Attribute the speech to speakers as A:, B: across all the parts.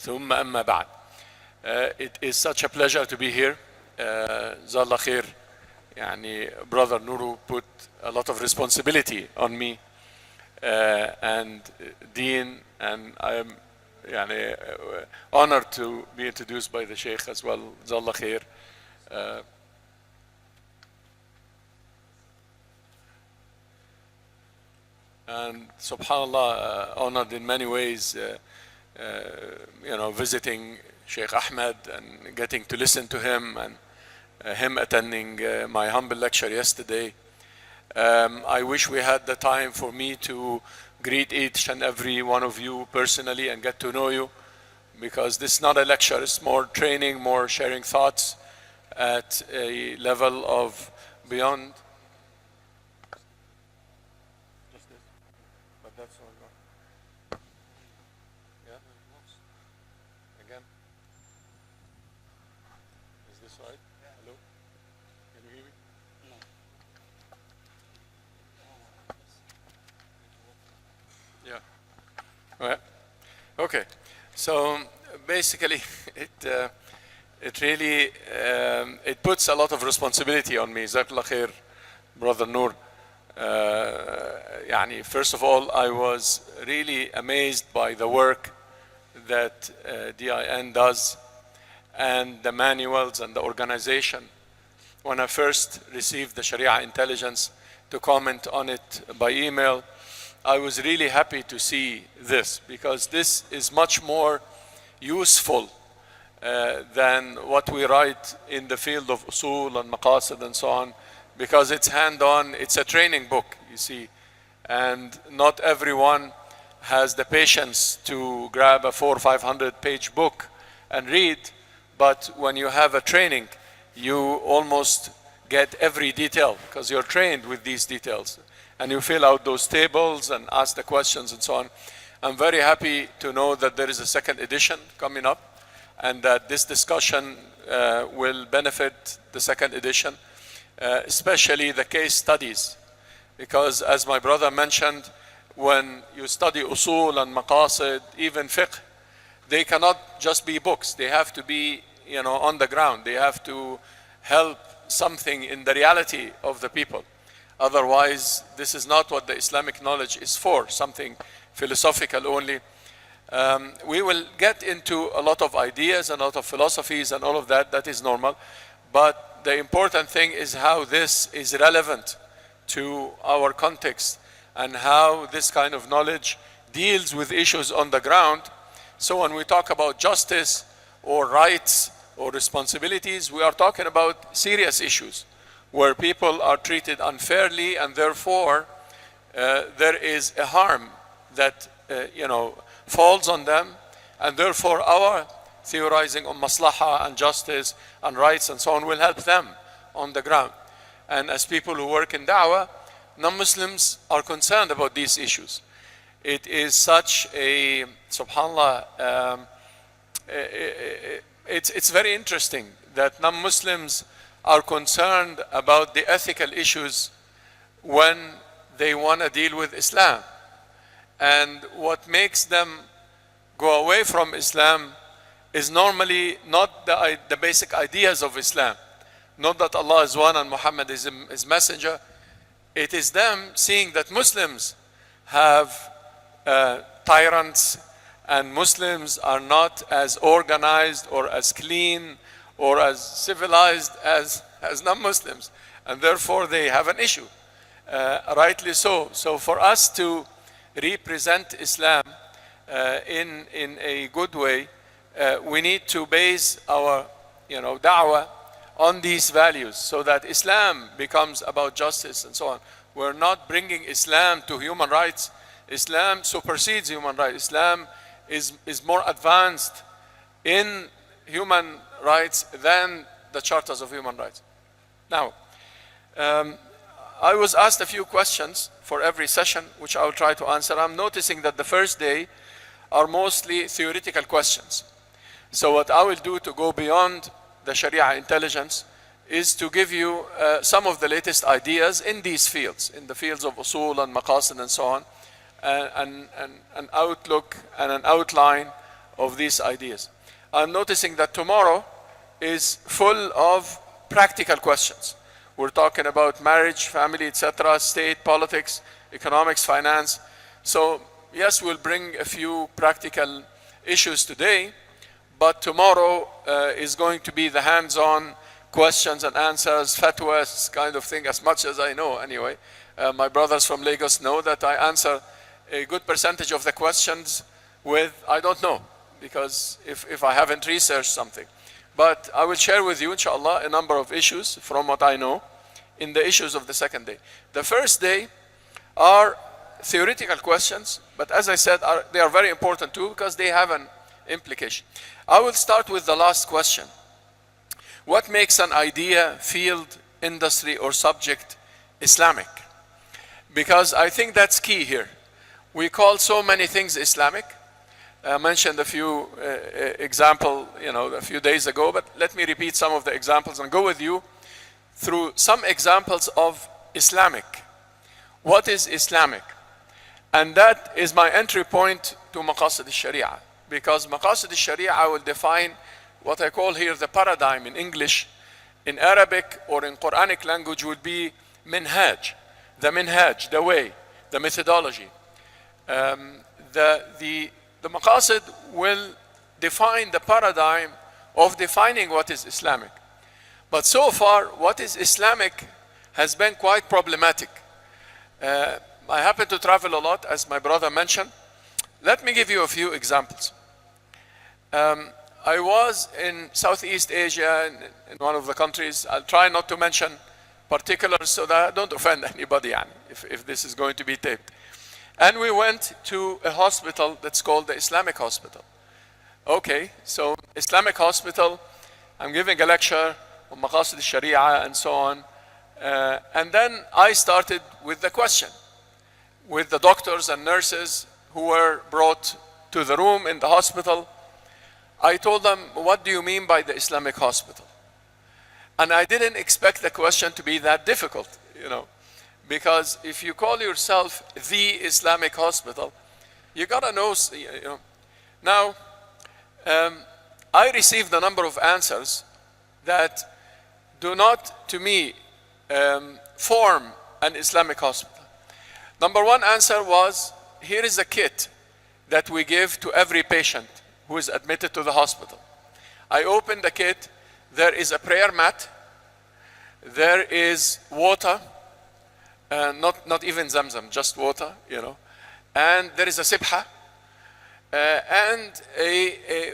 A: ثم أما بعد. It is such a pleasure to be here. Zallah khair. Yani, Brother Nuru put a lot of responsibility on me and Dean, and I am honored to be introduced by the Sheikh as well. Zallah khair. And subhanallah, honored in many ways, visiting Sheikh Ahmed and getting to listen to him, and him attending my humble lecture yesterday. I wish we had the time for me to greet each and every one of you personally and get to know you, because this is not a lecture, it's more training, more sharing thoughts at a level of beyond. Okay, so basically it really it puts a lot of responsibility on me. Jazakallah khair, Brother Noor. First of all, I was really amazed by the work that DIN does and the manuals and the organization. When I first received the Sharia intelligence to comment on it by email, I was really happy to see this, because this is much more useful than what we write in the field of usul and maqasid and so on, because it's hand-on, it's a training book, you see, and not everyone has the patience to grab a 400 or 500 page book and read, but when you have a training, you almost get every detail because you're trained with these details. And you fill out those tables and ask the questions and so on. I'm very happy to know that there is a second edition coming up, and that this discussion will benefit the second edition, especially the case studies. Because as my brother mentioned, when you study usul and maqasid, even fiqh, they cannot just be books. They have to be on the ground. They have to help something in the reality of the people. Otherwise, this is not what the Islamic knowledge is for, something philosophical only. We will get into a lot of ideas and a lot of philosophies and all of that. That is normal. But the important thing is how this is relevant to our context and how this kind of knowledge deals with issues on the ground. So when we talk about justice or rights or responsibilities, we are talking about serious issues where people are treated unfairly, and therefore there is a harm that falls on them, and therefore our theorizing on maslaha and justice and rights and so on will help them on the ground. And as people who work in da'wah, non-Muslims are concerned about these issues. It is such a, subhanAllah, it's very interesting that non-Muslims are concerned about the ethical issues when they want to deal with Islam. And what makes them go away from Islam is normally not the basic ideas of Islam. Not that Allah is one and Muhammad is his messenger. It is them seeing that Muslims have tyrants, and Muslims are not as organized or as clean or as civilized as non-Muslims, and therefore they have an issue, rightly so. So for us to represent Islam in a good way, we need to base our da'wah on these values, so that Islam becomes about justice and so on. We're not bringing Islam to human rights. Islam supersedes human rights. Islam is more advanced in human rights than the charters of human rights. Now, I was asked a few questions for every session, which I will try to answer. I'm noticing that the first day are mostly theoretical questions. So what I will do to go beyond the Sharia intelligence is to give you some of the latest ideas in these fields, in the fields of usul and maqasid and so on, an outlook and an outline of these ideas. I'm noticing that tomorrow is full of practical questions. We're talking about marriage, family, etc., state, politics, economics, finance. So yes, we'll bring a few practical issues today, but tomorrow is going to be the hands-on questions and answers, fatwas kind of thing, as much as I know anyway. My brothers from Lagos know that I answer a good percentage of the questions with, I don't know, because if I haven't researched something. But I will share with you, inshallah, a number of issues from what I know in the issues of the second day. The first day are theoretical questions, but as I said, they are very important too because they have an implication. I will start with the last question. What makes an idea, field, industry, or subject Islamic? Because I think that's key here. We call so many things Islamic. I mentioned a few examples, a few days ago, but let me repeat some of the examples and go with you through some examples of Islamic. What is Islamic? And that is my entry point to Maqasid Shariah. Because Maqasid Shariah, I will define what I call here the paradigm in English. In Arabic or in Quranic language would be minhaj. The minhaj, the way, the methodology. The Maqasid will define the paradigm of defining what is Islamic. But so far, what is Islamic has been quite problematic. I happen to travel a lot, as my brother mentioned. Let me give you a few examples. I was in Southeast Asia, in one of the countries. I'll try not to mention particulars so that I don't offend anybody, if this is going to be taped. And we went to a hospital that's called the Islamic Hospital. Okay, so Islamic Hospital, I'm giving a lecture on Maqasid Shariah and so on. And then I started with the question, with the doctors and nurses who were brought to the room in the hospital. I told them, what do you mean by the Islamic hospital? And I didn't expect the question to be that difficult, because if you call yourself the Islamic hospital, you gotta know, Now, I received a number of answers that do not, to me, form an Islamic hospital. Number one answer was, here is a kit that we give to every patient who is admitted to the hospital. I opened the kit, there is a prayer mat, there is water, not even Zamzam, just water, and there is a sibha, and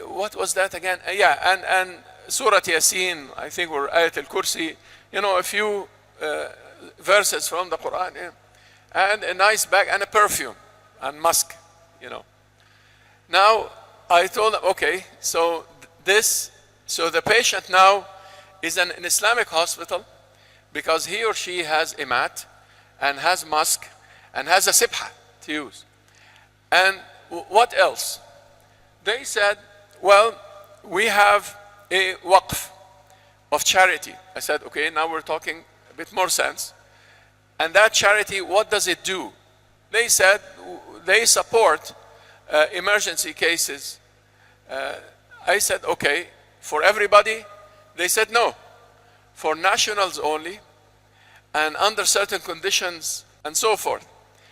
A: what was that again? And Surah Yasin, I think, or Ayat al-Kursi, a few verses from the Quran, and a nice bag and a perfume and musk, Now, I told them, okay, so the patient now is in an Islamic hospital because he or she has a mat and has musk and has a sibha to use. And what else? They said, well, we have a waqf of charity. I said, okay, now we're talking a bit more sense. And that charity, what does it do? They said they support emergency cases. I said, okay, for everybody? They said no, for nationals only, and under certain conditions, and so forth.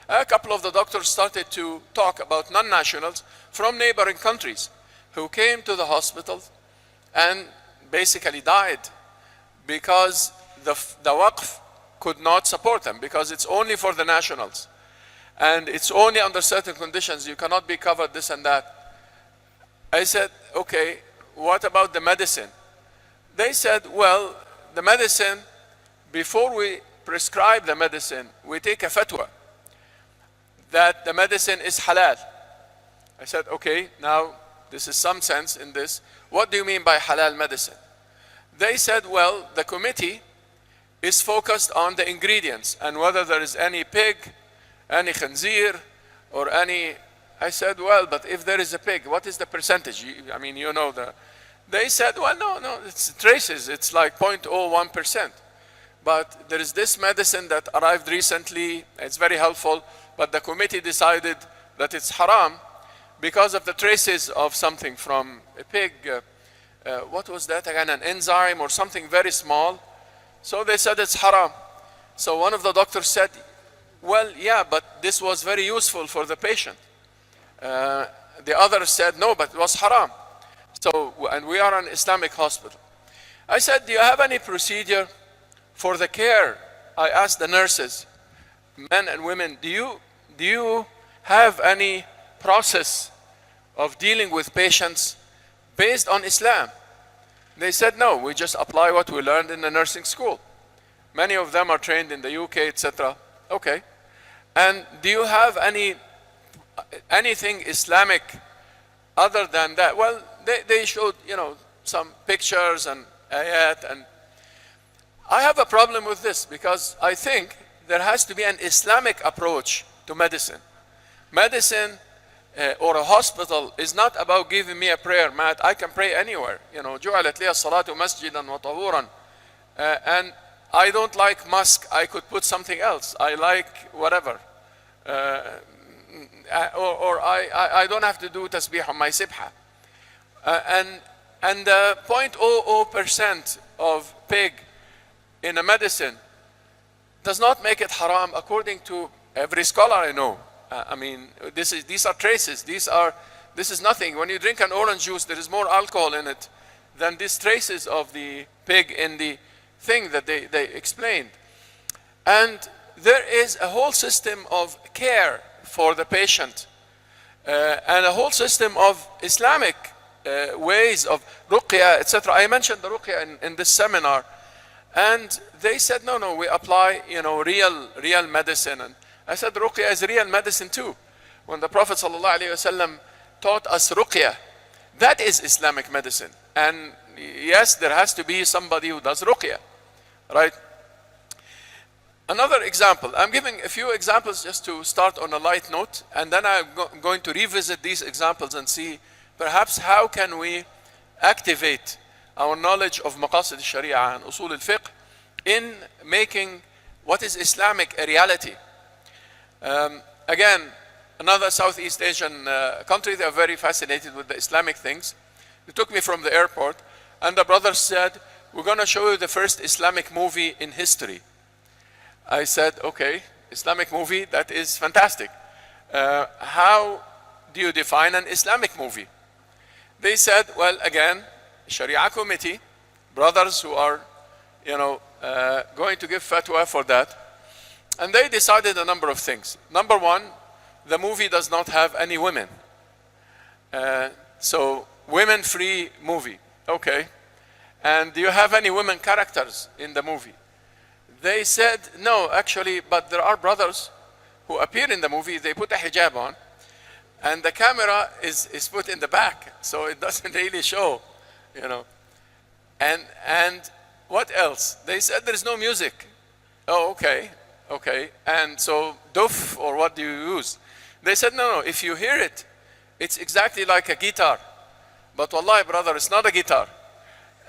A: A couple of the doctors started to talk about non-nationals from neighboring countries who came to the hospital and basically died because the waqf could not support them, because it's only for the nationals. And it's only under certain conditions, you cannot be covered this and that. I said, okay, what about the medicine? They said, well, the medicine, before we prescribe the medicine, we take a fatwa that the medicine is halal. I said, okay, now this is some sense in this. What do you mean by halal medicine? They said, well, the committee is focused on the ingredients and whether there is any pig, any khanzir, or any. I said, well, but if there is a pig, what is the percentage? I mean, They said, well, no, it's traces. It's like 0.01%. But there is this medicine that arrived recently. It's very helpful, but the committee decided that it's haram because of the traces of something from a pig. What was that again? An enzyme or something very small. So they said it's haram. So one of the doctors said, well, yeah, but this was very useful for the patient. The other said, no, but it was haram. So, and we are an Islamic hospital. I said, do you have any procedure for the care? I asked the nurses, men and women, do you have any process of dealing with patients based on Islam? They said, no, we just apply what we learned in the nursing school. Many of them are trained in the UK, etc. Okay. And do you have anything Islamic other than that? Well, they showed, some pictures and ayat, and I have a problem with this because I think there has to be an Islamic approach to medicine. Medicine or a hospital is not about giving me a prayer mat. I can pray anywhere. جُعِلَتْ لِيَ الصَّلَاةُ مَسْجِدًا وَطَهُورًا. And I don't like mosque. I could put something else. I like whatever. Or I don't have to do tasbih on my sibha. And 0.00% of pig in a medicine does not make it haram according to every scholar I know. I mean, these are traces. This is nothing. When you drink an orange juice, there is more alcohol in it than these traces of the pig in the thing that they explained. And there is a whole system of care for the patient and a whole system of Islamic ways of ruqya, etc. I mentioned the ruqya in this seminar, and they said, no, we apply, real medicine. And I said, ruqya is real medicine too. When the Prophet ﷺ taught us ruqya, that is Islamic medicine. And yes, there has to be somebody who does ruqya, right? Another example, I'm giving a few examples just to start on a light note, and then I'm going to revisit these examples and see perhaps how can we activate our knowledge of Maqasid Shariah and Usul al-Fiqh in making what is Islamic a reality. Again, another Southeast Asian country, they are very fascinated with the Islamic things. They took me from the airport, and the brother said, we're going to show you the first Islamic movie in history. I said, okay, Islamic movie, that is fantastic. How do you define an Islamic movie? They said, well, again, Sharia committee, brothers who are, going to give fatwa for that. And they decided a number of things. Number one, the movie does not have any women. So, women-free movie. Okay. And do you have any women characters in the movie? They said, no, actually, but there are brothers who appear in the movie. They put a hijab on, and the camera is put in the back, so it doesn't really show, And what else? They said there is no music. Oh, okay. And so, duf, or what do you use? They said, no, if you hear it, it's exactly like a guitar. But wallahi, brother, it's not a guitar.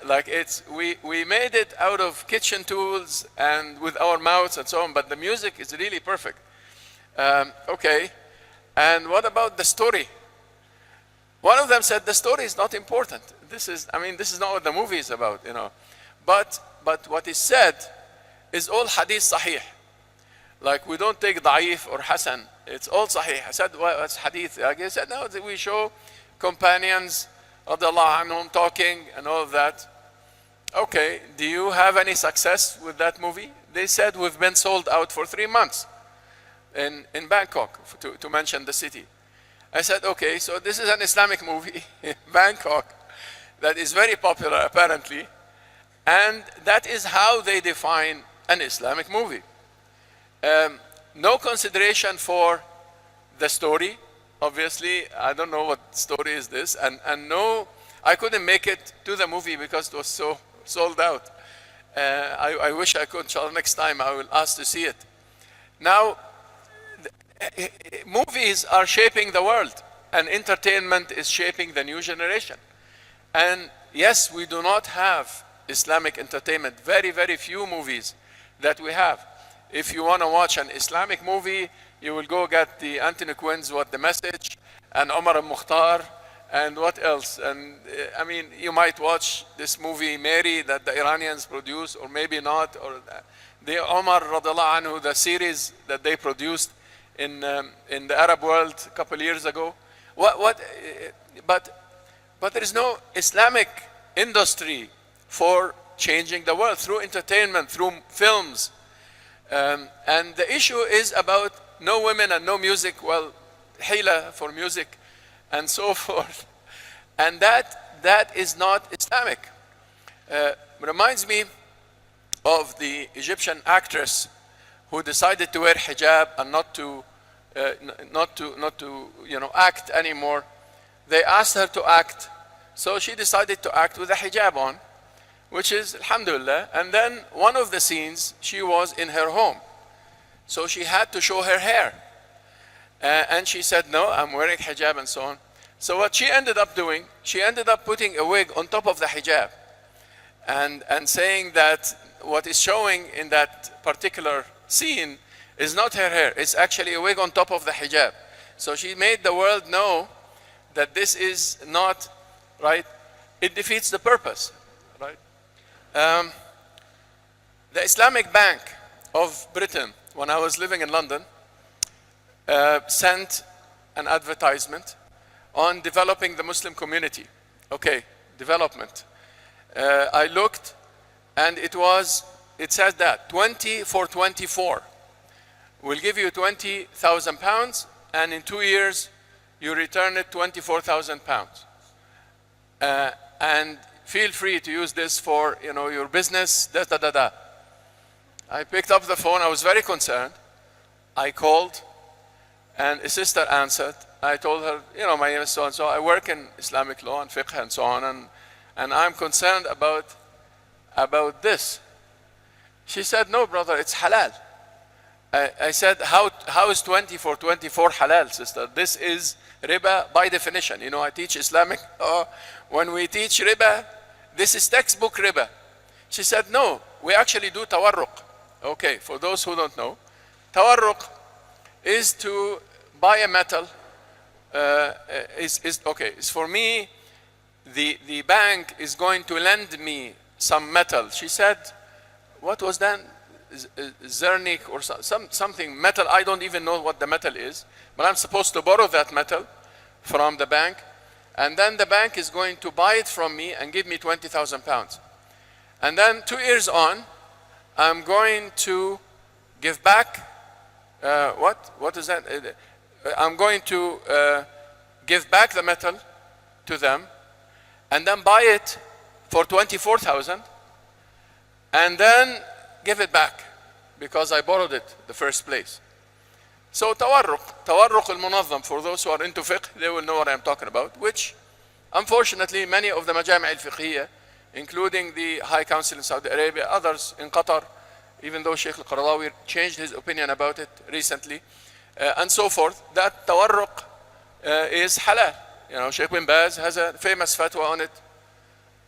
A: Like we made it out of kitchen tools and with our mouths and so on, but the music is really perfect. Okay, and what about the story? One of them said the story is not important. This is not what the movie is about, But what is said is all hadith sahih. Like we don't take da'if or hasan. It's all sahih. I said, well, it's hadith. I said, no, we show companions radiallahu anhum talking and all of that. Okay, do you have any success with that movie? They said we've been sold out for 3 months in Bangkok, to mention the city. I said, okay, so this is an Islamic movie in Bangkok that is very popular apparently, and that is how they define an Islamic movie. No consideration for the story. Obviously, I don't know what story is this, and no, I couldn't make it to the movie because it was so sold out. I wish I could. Inshallah, next time I will ask to see it. Now, movies are shaping the world, and entertainment is shaping the new generation. And yes, we do not have Islamic entertainment. Very, very few movies that we have. If you want to watch an Islamic movie, you will go get the Anthony Quinn's What the Message, and Omar al-Mukhtar, and what else? And I mean, you might watch this movie Mary that the Iranians produce, or maybe not, or the Omar radiallahu anhu, the series that they produced in the Arab world a couple years ago. But there is no Islamic industry for changing the world through entertainment, through films. And the issue is about no women and no music, well, hila for music and so forth. And that is not Islamic. Reminds me of the Egyptian actress who decided to wear hijab and not to act anymore. They asked her to act, so she decided to act with a hijab on, which is alhamdulillah. And then one of the scenes, she was in her home, so she had to show her hair, and she said, no, I'm wearing hijab and so on. So what she ended up doing, she ended up putting a wig on top of the hijab, and saying that what is showing in that particular scene is not her hair, it's actually a wig on top of the hijab. So she made the world know that this is not right. It defeats the purpose, right? The Islamic Bank of Britain, when I was living in London, sent an advertisement on developing the Muslim community. Okay, development. I looked, and it said that 20 for 24. We'll give you £20,000, and in 2 years, you return it £24,000. And feel free to use this for your business, da da da da. I picked up the phone, I was very concerned. I called, and a sister answered. I told her, my name is so and so, I work in Islamic law and fiqh and so on, and I'm concerned about this. She said, no brother, it's halal. I said, how is 20 for 24 halal, sister? This is riba by definition. I teach Islamic law. When we teach riba, this is textbook riba. She said, no, we actually do tawarruq. Okay, for those who don't know, tawarruq is to buy a metal. It's for me, the bank is going to lend me some metal. She said, what was that? Zernik or something metal. I don't even know what the metal is, but I'm supposed to borrow that metal from the bank, and then the bank is going to buy it from me and give me £20,000. And then 2 years on, I'm going to give back, what is that? I'm going to give back the metal to them, and then buy it for 24,000, and then give it back because I borrowed it the first place. So tawarruq al-munazzam, for those who are into fiqh, they will know what I'm talking about, which unfortunately many of the majami' al-fiqhiyya, including the High Council in Saudi Arabia, others in Qatar, even though Sheikh al-Qaradawi changed his opinion about it recently, and so forth, that tawarruq is halal. Sheikh bin Baz has a famous fatwa on it.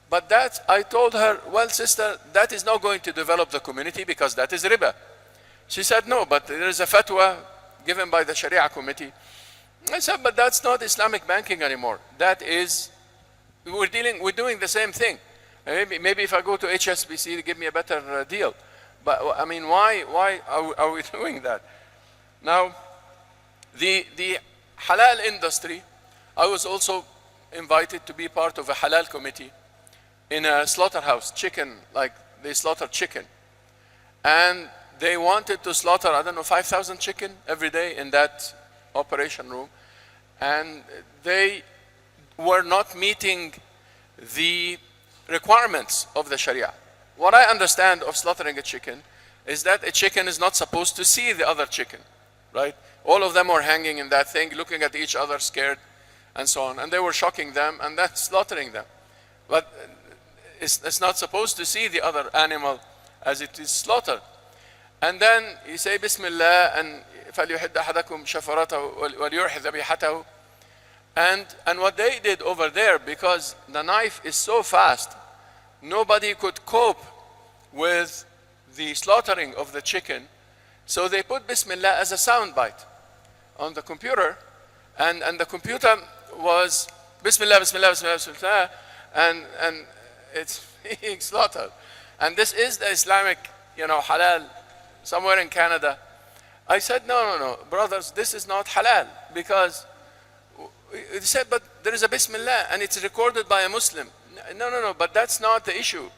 A: But that, I told her, well, sister, that is not going to develop the community because that is riba. She said, no, but there is a fatwa given by the Sharia committee. I said, but that's not Islamic banking anymore. That is, we're doing the same thing. Maybe if I go to HSBC, they give me a better deal. But I mean, why are we doing that? Now, the halal industry, I was also invited to be part of a halal committee in a slaughterhouse, chicken, like they slaughter chicken. And they wanted to slaughter, 5,000 chicken every day in that operation room. And they were not meeting the requirements of the Sharia. What I understand of slaughtering a chicken is that a chicken is not supposed to see the other chicken, right? All of them were hanging in that thing, looking at each other, scared, and so on. And they were shocking them and then slaughtering them. But it's not supposed to see the other animal as it is slaughtered. And then you say Bismillah and فَلْيُحِدَّ أَحَدَكُمْ شَفَرَتَهُ وَلْيُرْحِ ذَبِيحَتَهُ. And what they did over there, because the knife is so fast, nobody could cope with the slaughtering of the chicken. So they put Bismillah as a sound bite on the computer, And the computer was Bismillah, Bismillah, Bismillah, Bismillah, and it's being slaughtered. And this is the Islamic, halal, somewhere in Canada. I said, no, brothers, this is not halal, because they said, but there is a Bismillah and it's recorded by a Muslim. No, but that's not the issue.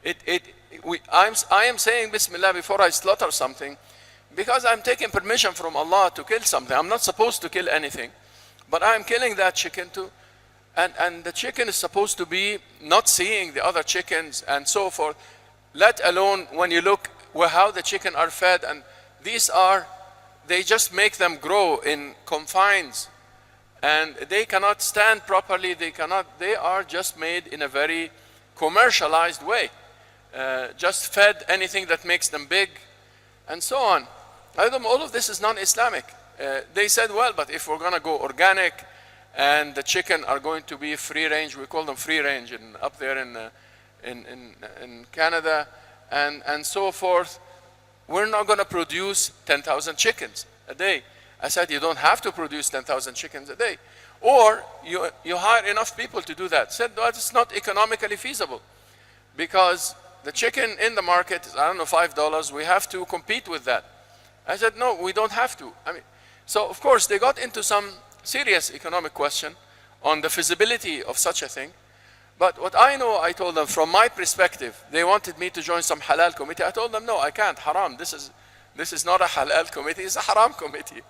A: I am saying Bismillah before I slaughter something, because I'm taking permission from Allah to kill something. I'm not supposed to kill anything, but I'm killing that chicken too. And the chicken is supposed to be not seeing the other chickens and so forth, let alone when you look how the chicken are fed. And they just make them grow in confines, and they cannot stand properly. They are just made in a very commercialized way, just fed anything that makes them big, and so on. All of this is non-Islamic. They said, well, but if we're going to go organic, and the chicken are going to be free range, we call them free range up there in Canada, and so forth, we're not going to produce 10,000 chickens a day. I said, you don't have to produce 10,000 chickens a day. Or you hire enough people to do that. Said, well, it's not economically feasible, because the chicken in the market is, I don't know, $5. We have to compete with that. I said, no, we don't have to. So of course they got into some serious economic question on the feasibility of such a thing. But what I know, I told them from my perspective, they wanted me to join some halal committee. I told them, no, I can't, haram. This is not a halal committee, it's a haram committee.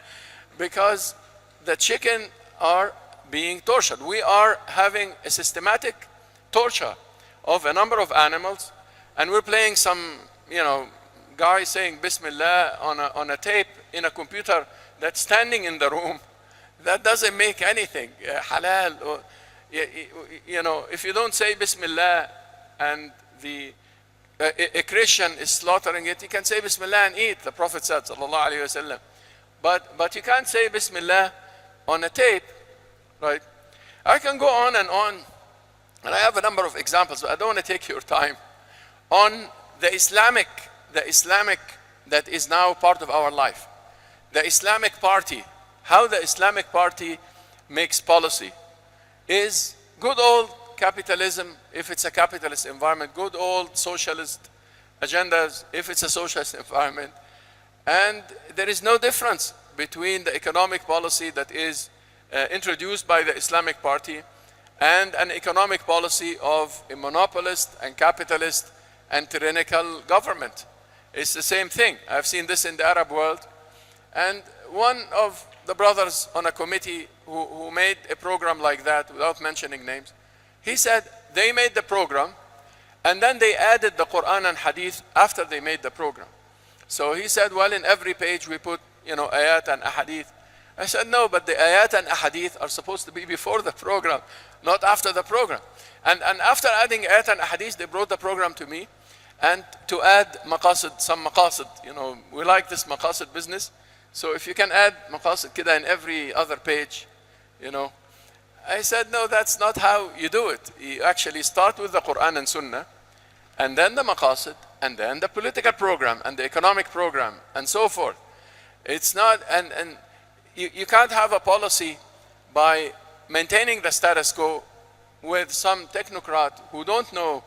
A: Because the chicken are being tortured. We are having a systematic torture of a number of animals, and we're playing some, guy saying Bismillah on a tape in a computer that's standing in the room. That doesn't make anything halal. Or, if you don't say Bismillah and a Christian is slaughtering it, you can say Bismillah and eat, the Prophet said, sallallahu alayhi wasallam. But you can't say Bismillah on a tape, right? I can go on, and I have a number of examples, but I don't want to take your time, on the Islamic that is now part of our life. The Islamic Party, how the Islamic Party makes policy is good old capitalism, if it's a capitalist environment, good old socialist agendas, if it's a socialist environment. And there is no difference between the economic policy that is introduced by the Islamic Party and an economic policy of a monopolist and capitalist and tyrannical government. It's the same thing. I've seen this in the Arab world. And one of the brothers on a committee who made a program like that, without mentioning names, he said they made the program and then they added the Quran and Hadith after they made the program. So he said, well, in every page we put, ayat and ahadith. I said, no, but the ayat and ahadith are supposed to be before the program, not after the program. And after adding ayat and ahadith, they brought the program to me, and to add maqasid, some maqasid. We like this maqasid business. So if you can add maqasid kida in every other page, I said, no, that's not how you do it. You actually start with the Quran and Sunnah, and then the maqasid, and then the political program, and the economic program, and so forth. It's not, and you can't have a policy by maintaining the status quo with some technocrat who don't know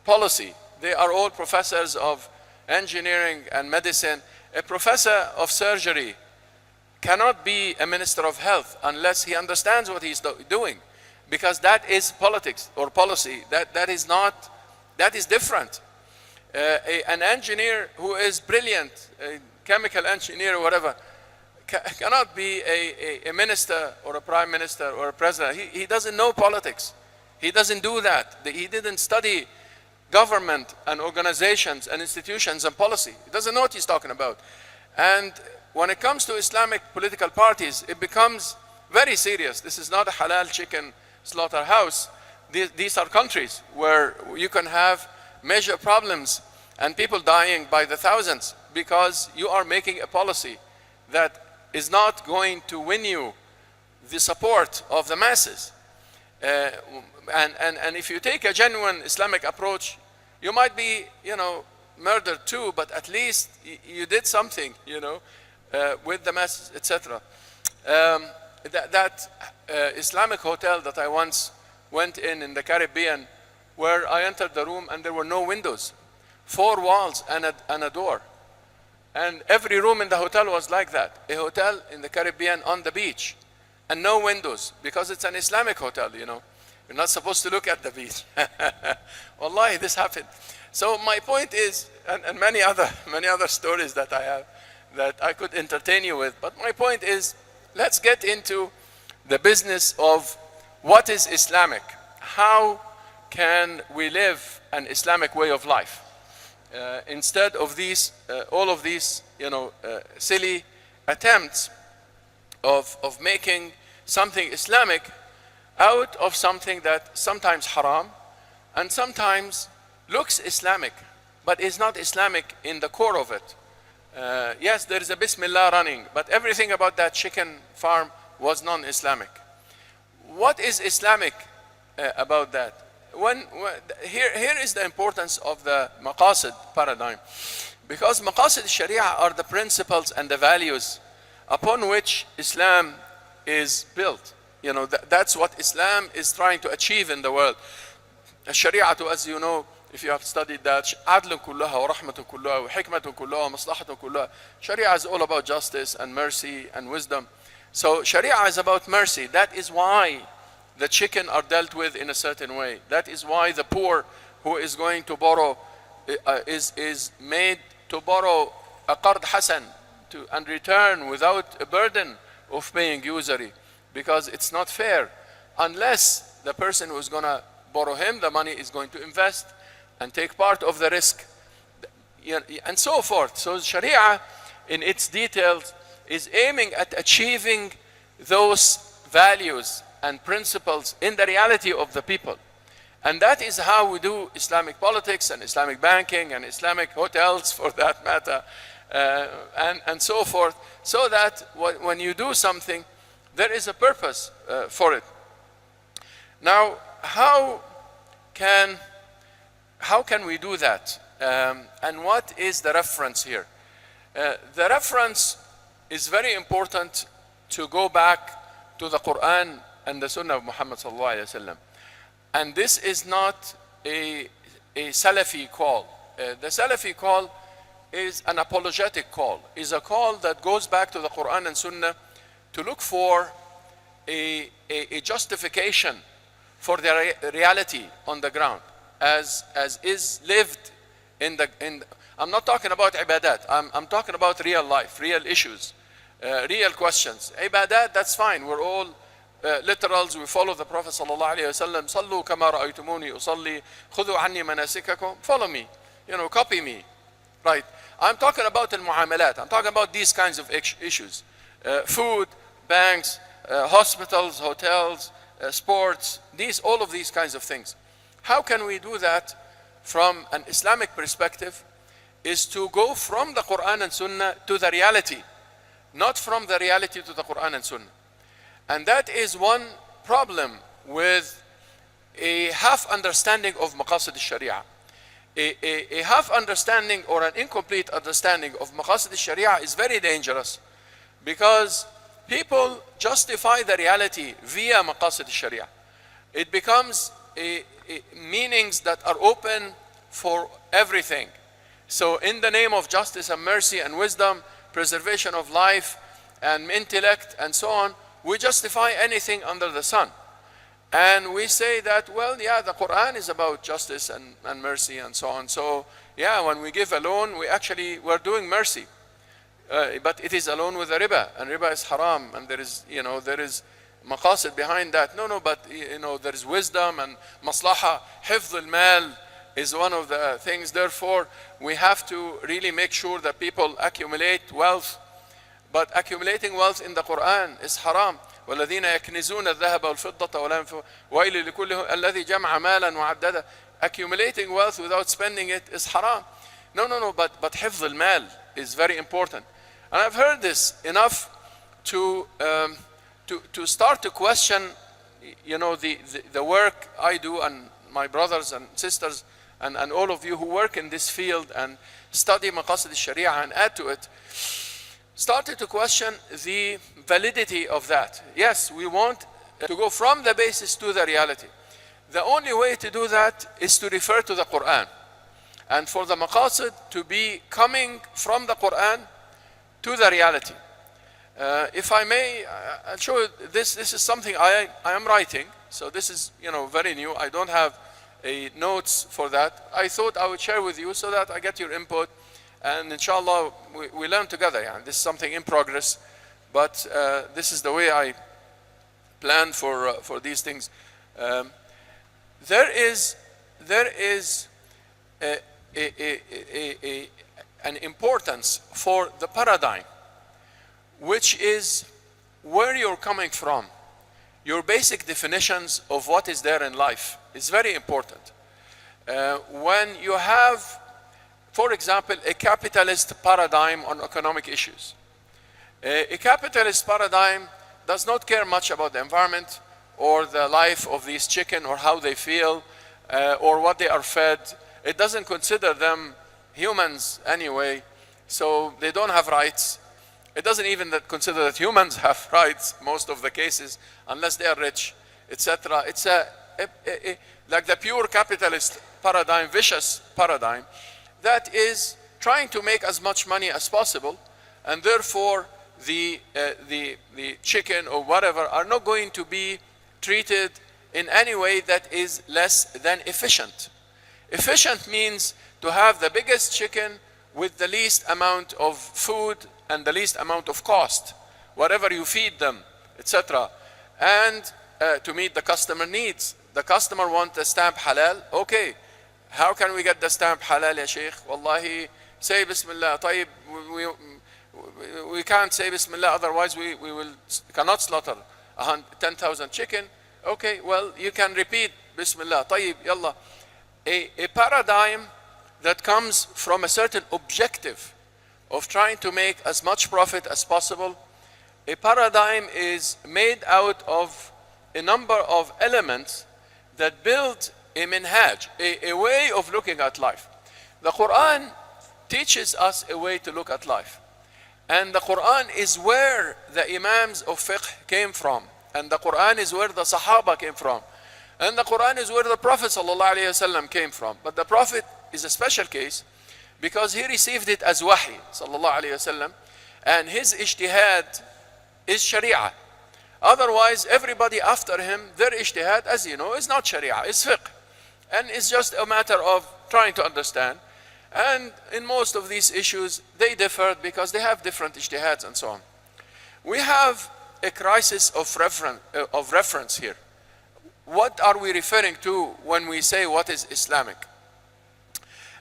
A: policy. They are all professors of engineering and medicine. A professor of surgery cannot be a minister of health unless he understands what he's doing, because that is politics or policy. That is different. An engineer who is brilliant, a chemical engineer or whatever, cannot be a minister or a prime minister or a president. He doesn't know politics. He doesn't do that. He didn't study government and organizations and institutions and policy. He doesn't know what he's talking about. And when it comes to Islamic political parties, it becomes very serious. This is not a halal chicken slaughterhouse. These are countries where you can have major problems and people dying by the thousands because you are making a policy that is not going to win you the support of the masses. And if you take a genuine Islamic approach, you might be, murdered too, but at least you did something, with the masses, etc. Islamic hotel that I once went in the Caribbean, where I entered the room and there were no windows, 4 walls and a door. And every room in the hotel was like that. A hotel in the Caribbean on the beach and no windows, because it's an Islamic hotel, you know. You're not supposed to look at the beach. Wallahi, this happened. So my point is, and many other stories that I have that I could entertain you with, but my point is, let's get into the business of what is Islamic. How can we live an Islamic way of life? Instead of these, all of these, you know, silly attempts of making something Islamic out of something that sometimes haram and sometimes looks Islamic, but is not Islamic in the core of it. Yes, there is a Bismillah running, but everything about that chicken farm was non-Islamic. What is Islamic about that? Here is the importance of the Maqasid paradigm, because Maqasid Shariah are the principles and the values upon which Islam is built. You know, that's what Islam is trying to achieve in the world. Sharia, as you know, if you have studied that, عدل كلها ورحمة كلها وحكمة كلها ومصلحة كلها. Sharia is all about justice and mercy and wisdom. So Sharia is about mercy. That is why the chicken are dealt with in a certain way. That is why the poor who is going to borrow is made to borrow a qard hasan and return without a burden of paying usury, because it's not fair unless the person who's going to borrow him the money is going to invest and take part of the risk, and so forth. So Sharia in its details is aiming at achieving those values and principles in the reality of the people. And that is how we do Islamic politics and Islamic banking and Islamic hotels, for that matter, and so forth, so that when you do something, there is a purpose for it. Now, how can we do that? And what is the reference here? The reference is very important, to go back to the Quran and the Sunnah of Muhammad sallallahu alaihi wasallam. And this is not a Salafi call. The Salafi call is an apologetic call, is a call that goes back to the Quran and Sunnah to look for a justification for the reality on the ground, as is lived in I'm not talking about ibadat, I'm talking about real life, real issues, real questions. Ibadat, that's fine, we're all literals, we follow the Prophet sallallahu alaihi wasallam. Sallu kama ra'aytumuni usalli, khudhu anni manasikakum, follow me, copy me, right? I'm talking about al-muamalat, I'm talking about these kinds of issues, food, banks, hospitals, hotels, sports, all of these kinds of things. How can we do that from an Islamic perspective? Is to go from the Quran and Sunnah to the reality, not from the reality to the Quran and Sunnah. And that is one problem with a half understanding of Maqasid Shariah. A half understanding or an incomplete understanding of Maqasid Shariah is very dangerous, because people justify the reality via Maqasid Shariah. It becomes meanings that are open for everything. So in the name of justice and mercy and wisdom, preservation of life and intellect and so on, we justify anything under the sun. And we say that, well, yeah, the Quran is about justice and mercy and so on. So yeah, when we give a loan, we're doing mercy. But it is a loan with a riba, and riba is haram, and there is maqasid behind that. No, but there is wisdom and maslaha. Hifz al-mal is one of the things. Therefore, we have to really make sure that people accumulate wealth. But accumulating wealth in the Quran is haram. وَالَّذِينَ يَكْنِزُونَ الذَّهَبَ وَالْفِضَّةَ وَلَا ينفقون وَيْلٌ لِكُلِّ الَّذِي جَمَعَ مَالًا وَعَدَّدَهُ. Accumulating wealth without spending it is haram. No, but hifz al-mal is very important. And I've heard this enough to start to question, the work I do, and my brothers and sisters and all of you who work in this field and study Maqasid Shariah and add to it. started to question the validity of that. Yes, we want to go from the basis to the reality. The only way to do that is to refer to the Quran. And for the maqasid to be coming from the Quran to the reality. If I may, I'll show you this. This is something I am writing. So this is, very new. I don't have notes for that. I thought I would share with you so that I get your input. And inshallah, we learn together. Yeah. This is something in progress. But this is the way I plan for these things. There is an importance for the paradigm, which is where you're coming from. Your basic definitions of what is there in life is very important. When you have, for example, a capitalist paradigm on economic issues, a capitalist paradigm does not care much about the environment or the life of these chicken or how they feel or what they are fed. It doesn't consider them humans anyway, so they don't have rights. It doesn't even consider that humans have rights, most of the cases, unless they are rich, etc. It's like the pure capitalist paradigm, vicious paradigm, that is trying to make as much money as possible, and therefore the chicken or whatever are not going to be treated in any way that is less than efficient. Efficient means to have the biggest chicken with the least amount of food and the least amount of cost, whatever you feed them, etc. And to meet the customer needs. The customer wants the stamp halal. Okay, how can we get the stamp halal, ya Sheikh? Wallahi, say Bismillah. طيب, we can't say Bismillah, otherwise we cannot slaughter 10,000 chicken. Okay, well, you can repeat Bismillah. طيب, yallah. A paradigm that comes from a certain objective of trying to make as much profit as possible. A paradigm is made out of a number of elements that build a minhaj, a way of looking at life. The Quran teaches us a way to look at life. And the Quran is where the Imams of fiqh came from. And the Quran is where the Sahaba came from. And the Quran is where the Prophet ﷺ came from. But the Prophet is a special case because he received it as wahi ﷺ, and his ijtihad is Sharia. Otherwise, everybody after him, their ijtihad, as you know, is not Sharia, it's fiqh. And it's just a matter of trying to understand. And in most of these issues, they differ because they have different ijtihads and so on. We have a crisis of reference here. What are we referring to when we say what is Islamic?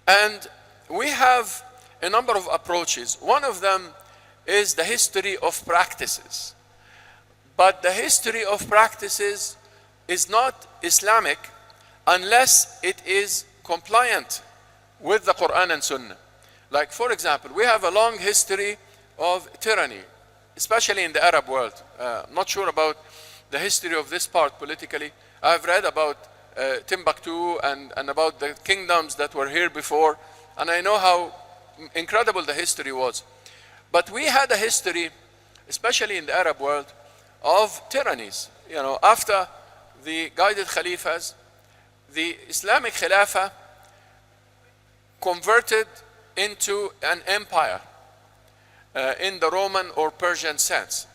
A: And we have a number of approaches. One of them is the history of practices. But the history of practices is not Islamic unless it is compliant with the Quran and Sunnah. Like, for example, we have a long history of tyranny, especially in the Arab world. I'm not sure about the history of this part politically. I've read about Timbuktu and about the kingdoms that were here before, and I know how incredible the history was. But we had a history, especially in the Arab world, of tyrannies. After the guided Khalifas, the Islamic Khilafah converted into an empire in the Roman or Persian sense,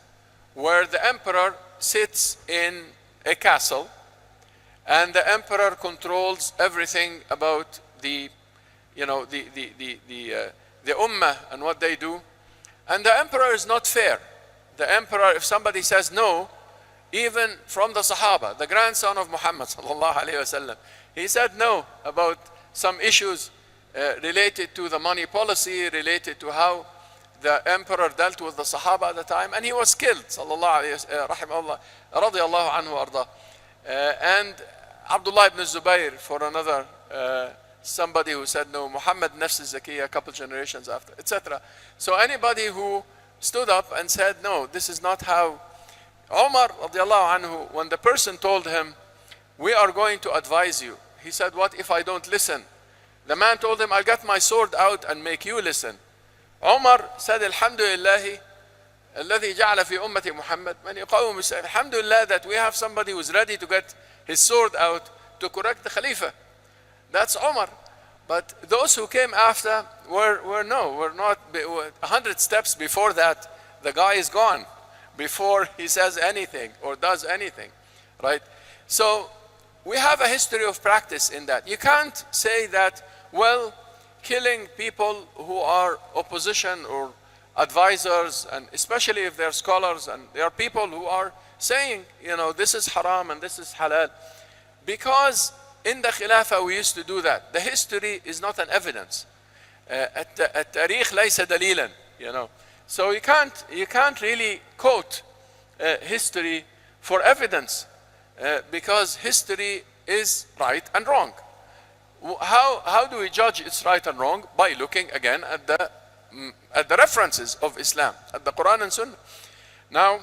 A: where the emperor sits in a castle and the emperor controls everything about the ummah and what they do. And the emperor is not fair. The emperor, if somebody says no, even from the Sahaba, the grandson of Muhammad sallallahu alaihi wasallam, he said no about some issues related to the money policy, related to how the emperor dealt with the Sahaba at the time, and he was killed, sallallahu alayhi wa radiyallahu anhu arda. And Abdullah ibn Zubayr, for another, somebody who said no, Muhammad Nafs Zakiyah, a couple generations after, etc. So anybody who stood up and said no, this is not how. Umar radiyallahu anhu, when the person told him, we are going to advise you, he said, what if I don't listen? The man told him, I'll get my sword out and make you listen. Umar said, Alhamdulillah, الذي جعل في أمة محمد من يقاوم السيف. Alhamdulillah that we have somebody who's ready to get his sword out to correct the Khalifa. That's Umar. But those who came after were not 100 steps before that. The guy is gone before he says anything or does anything, right? So we have a history of practice in that. You can't say that, well, killing people who are opposition or advisors, and especially if they're scholars and they are people who are saying, this is haram and this is halal. Because in the Khilafah we used to do that. The history is not an evidence. التاريخ ليس دليلا, So you can't really quote history for evidence because history is right and wrong. How do we judge it's right and wrong? By looking again at the references of Islam, at the Quran and Sunnah. Now,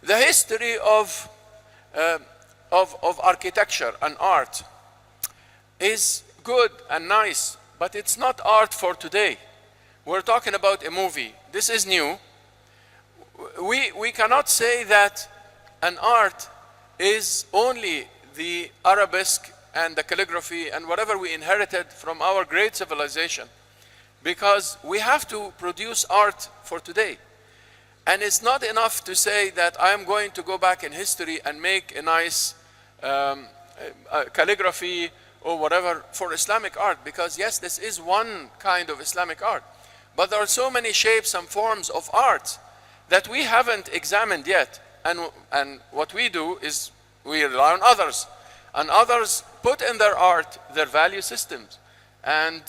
A: the history of architecture and art is good and nice, but it's not art for today. We're talking about a movie. This is new. We cannot say that an art is only the arabesque and the calligraphy and whatever we inherited from our great civilization, because we have to produce art for today. And it's not enough to say that I am going to go back in history and make a nice calligraphy or whatever for Islamic art, because yes, this is one kind of Islamic art. But there are so many shapes and forms of art that we haven't examined yet. And what we do is we rely on others. And others put in their art their value systems and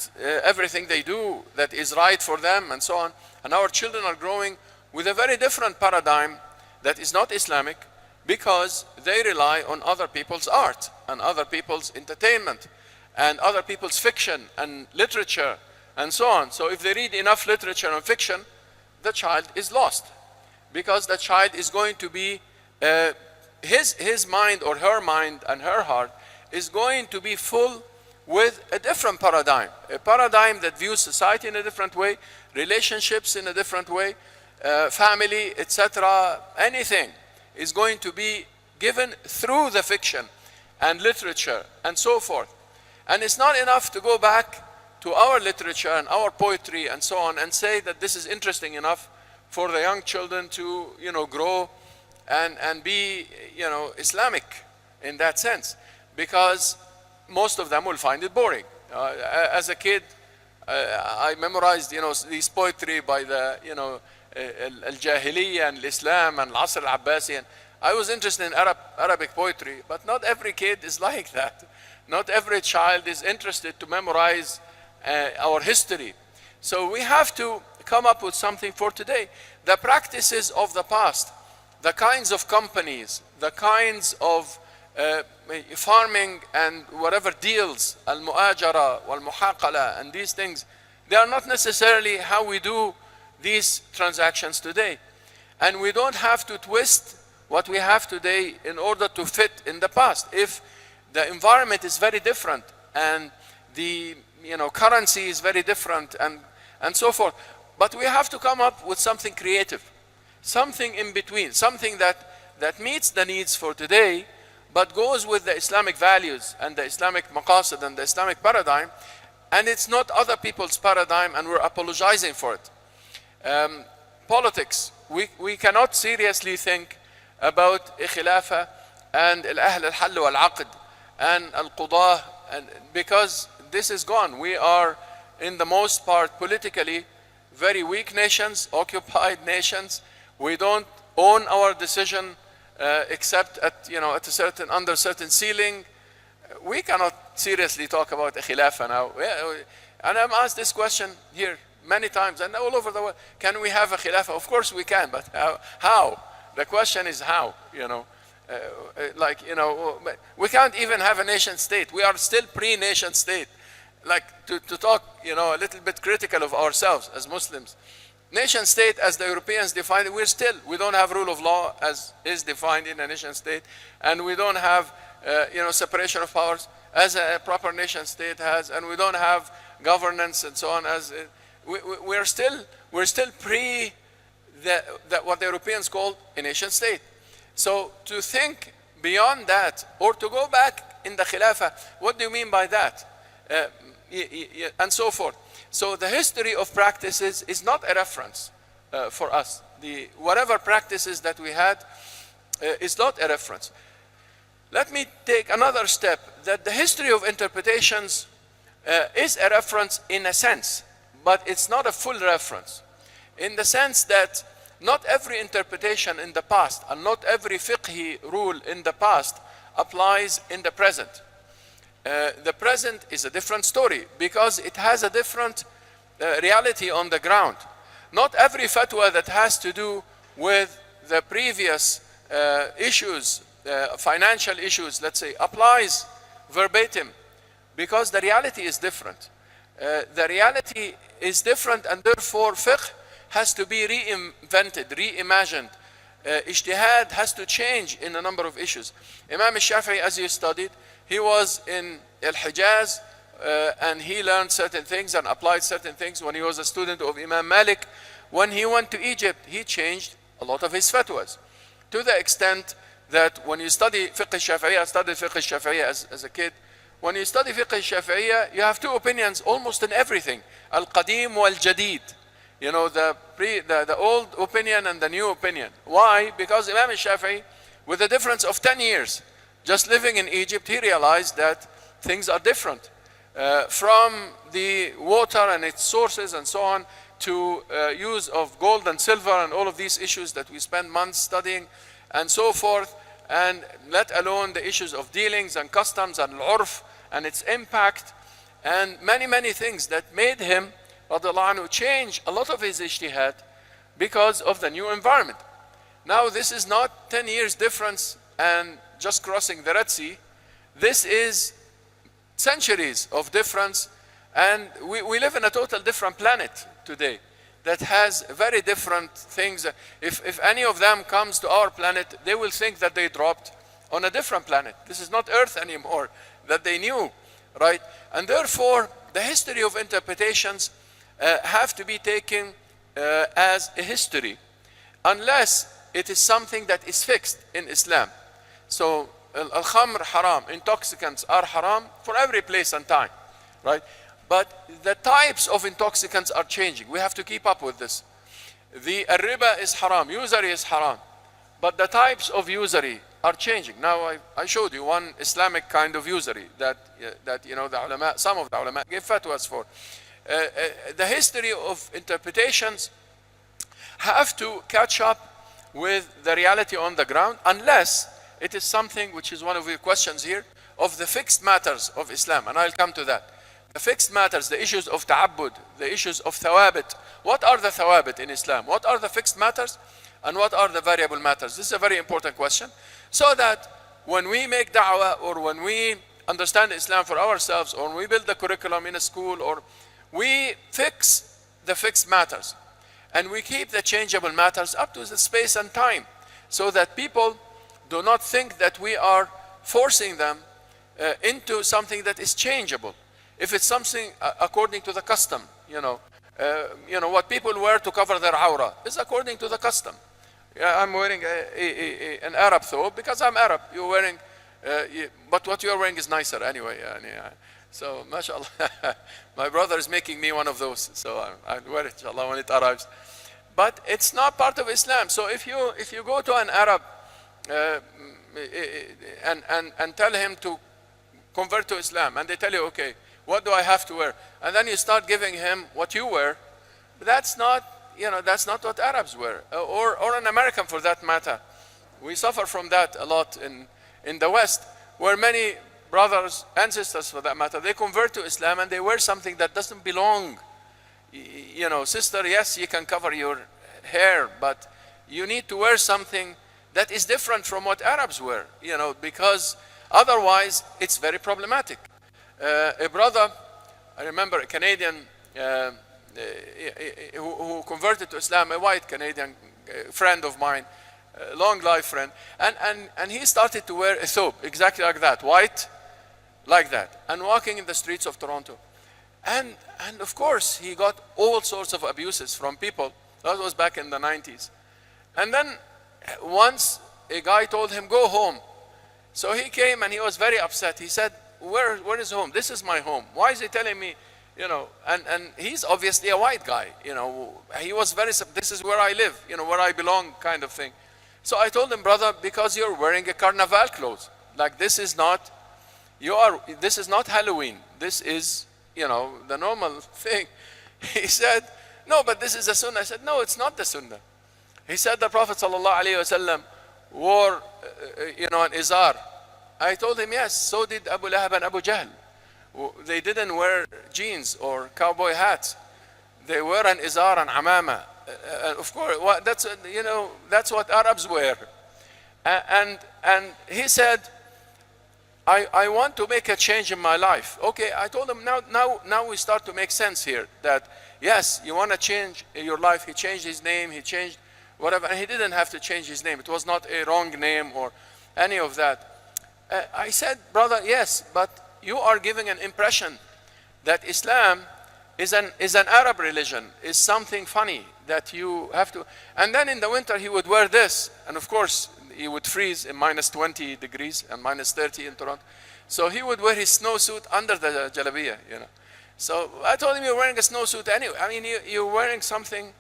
A: everything they do that is right for them and so on. And our children are growing with a very different paradigm that is not Islamic, because they rely on other people's art and other people's entertainment and other people's fiction and literature and so on. So if they read enough literature and fiction, the child is lost, because the child is going to be, his mind or her mind and her heart is going to be full with a different paradigm, a paradigm that views society in a different way, relationships in a different way, family, etc. Anything is going to be given through the fiction and literature and so forth. And it's not enough to go back to our literature and our poetry and so on and say that this is interesting enough for the young children to grow and be Islamic in that sense, because most of them will find it boring. As a kid, I memorized these poetry by the Al-Jahiliyyah and Islam and Al-Asr al-Abbasi. I was interested in Arabic poetry, but not every kid is like that. Not every child is interested to memorize our history. So we have to come up with something for today. The practices of the past, the kinds of companies, the kinds of farming and whatever deals, al-mu'ajara wal-muhaqala and these things, they are not necessarily how we do these transactions today. And we don't have to twist what we have today in order to fit in the past. If the environment is very different and the currency is very different and so forth. But we have to come up with something creative, something in between, something that meets the needs for today, but goes with the Islamic values and the Islamic maqasid and the Islamic paradigm, and it's not other people's paradigm and we're apologizing for it. Politics, we cannot seriously think about khilafah and al-ahl al-hall wal-aqd and al-qudah, because this is gone. We are, in the most part, politically very weak nations, occupied nations. We don't own our decision except at under certain ceiling. We cannot seriously talk about a khilafah now. And I'm asked this question here many times and all over the world. Can we have a khilafah? Of course we can, but how? The question is how, we can't even have a nation state. We are still pre-nation state. Like to talk, a little bit critical of ourselves as Muslims. Nation state, as the Europeans defined it, we don't have rule of law as is defined in a nation state, and we don't have, separation of powers as a proper nation state has, and we don't have governance and so on. As we're still pre what the Europeans call a nation state. So to think beyond that, or to go back in the Khilafah, what do you mean by that? And so forth. So the history of practices is not a reference for us. Whatever practices that we had is not a reference. Let me take another step, that the history of interpretations is a reference in a sense, but it's not a full reference. In the sense that not every interpretation in the past and not every fiqhi rule in the past applies in the present. The present is a different story because it has a different reality on the ground. Not every fatwa that has to do with the previous issues, financial issues, let's say, applies verbatim because the reality is different. The reality is different, and therefore fiqh has to be reinvented, reimagined. Ijtihad has to change in a number of issues. Imam al-Shafi'i, as you studied, he was in Al-Hijaz and he learned certain things and applied certain things when he was a student of Imam Malik. When he went to Egypt, he changed a lot of his fatwas, to the extent that when you study fiqh al-Shafi'iyya, I studied fiqh al-Shafi'iyya as a kid. When you study fiqh al-Shafi'iyya, you have two opinions almost in everything. Al-Qadim wal-Jadid. You know, the old opinion and the new opinion. Why? Because Imam al-Shafi'i, with a difference of 10 years, just living in Egypt, he realized that things are different. From the water and its sources and so on, to use of gold and silver and all of these issues that we spend months studying and so forth, and let alone the issues of dealings and customs and al-urf and its impact, and many things that made him radiallahu anhu change a lot of his ijtihad because of the new environment. Now this is not 10 years difference and just crossing the Red Sea. This is centuries of difference, and we live in a total different planet today that has very different things. If any of them comes to our planet, they will think that they dropped on a different planet. This is not Earth anymore that they knew, right? And therefore, the history of interpretations have to be taken as a history, unless it is something that is fixed in Islam. So, al-khamr haram, intoxicants are haram for every place and time, right? But the types of intoxicants are changing. We have to keep up with this. The riba is haram, usury is haram, but the types of usury are changing. Now I showed you one Islamic kind of usury that you know the ulama, some of the ulama gave fatwas for. The history of interpretations have to catch up with the reality on the ground, unless it is something which is one of your questions here, of the fixed matters of Islam, and I'll come to that. The fixed matters, the issues of ta'abbud, the issues of thawabit. What are the thawabit in Islam? What are the fixed matters? And what are the variable matters? This is a very important question. So that when we make da'wah, or when we understand Islam for ourselves, or when we build the curriculum in a school, or we fix the fixed matters, and we keep the changeable matters up to the space and time, so that people do not think that we are forcing them into something that is changeable. If it's something according to the custom, you know what people wear to cover their awrah is according to the custom. I'm wearing an Arab thobe because I'm Arab. You're wearing, but what you're wearing is nicer anyway. So, mashallah, my brother is making me one of those, so I'll wear it, inshallah, when it arrives. But it's not part of Islam. So if you go to an Arab and tell him to convert to Islam, and they tell you, okay, what do I have to wear? And then you start giving him what you wear. That's not what Arabs wear, or an American for that matter. We suffer from that a lot in the West, where many brothers and sisters for that matter, they convert to Islam and they wear something that doesn't belong. You know, sister, yes, you can cover your hair, but you need to wear something that is different from what Arabs wear, because otherwise it's very problematic. A brother, I remember a Canadian who converted to Islam, a white Canadian friend of mine, a long life friend, and he started to wear a thobe exactly like that, white, like that, and walking in the streets of Toronto. And of course, he got all sorts of abuses from people That was back in the 90s. And then once a guy told him, go home. So he came and he was very upset. He said, where is home? This is my home. Why is he telling me, you know, and he's obviously a white guy, you know. He was very, this is where I live, you know, where I belong kind of thing. So I told him, brother, because you're wearing a carnival clothes. Like this is not, this is not Halloween. This is, you know, the normal thing. He said, no, but this is the sunnah. I said, no, it's not the sunnah. He said the Prophet ﷺ wore, you know, an izar. I told him, yes, so did Abu Lahab and Abu Jahl. They didn't wear jeans or cowboy hats. They wear an izar and amama. Of course, that's, you know, that's what Arabs wear. And he said, I want to make a change in my life. Okay, I told him, now we start to make sense here. That, yes, you want to change your life. He changed his name, he changed whatever. And he didn't have to change his name. It was not a wrong name or any of that. I said, brother, yes, but you are giving an impression that Islam is an Arab religion, is something funny that you have to. And then in the winter he would wear this, and of course he would freeze in minus 20 degrees and minus 30 in Toronto. So he would wear his snowsuit under the jalabiyah, you know. So I told him, you're wearing a snowsuit anyway. I mean, you're wearing something.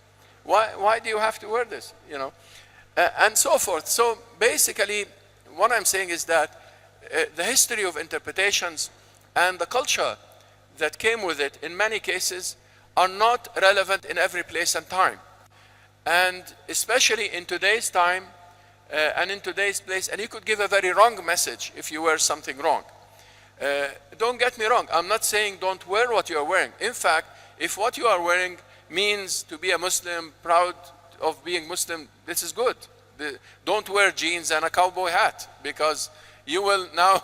A: Why do you have to wear this, you know? And so forth. So basically, what I'm saying is that the history of interpretations and the culture that came with it, in many cases, are not relevant in every place and time. And especially in today's time and in today's place, and you could give a very wrong message if you wear something wrong. Don't get me wrong, I'm not saying don't wear what you are wearing. In fact, if what you are wearing means to be a Muslim, proud of being Muslim, this is good. Don't wear jeans and a cowboy hat, because you will now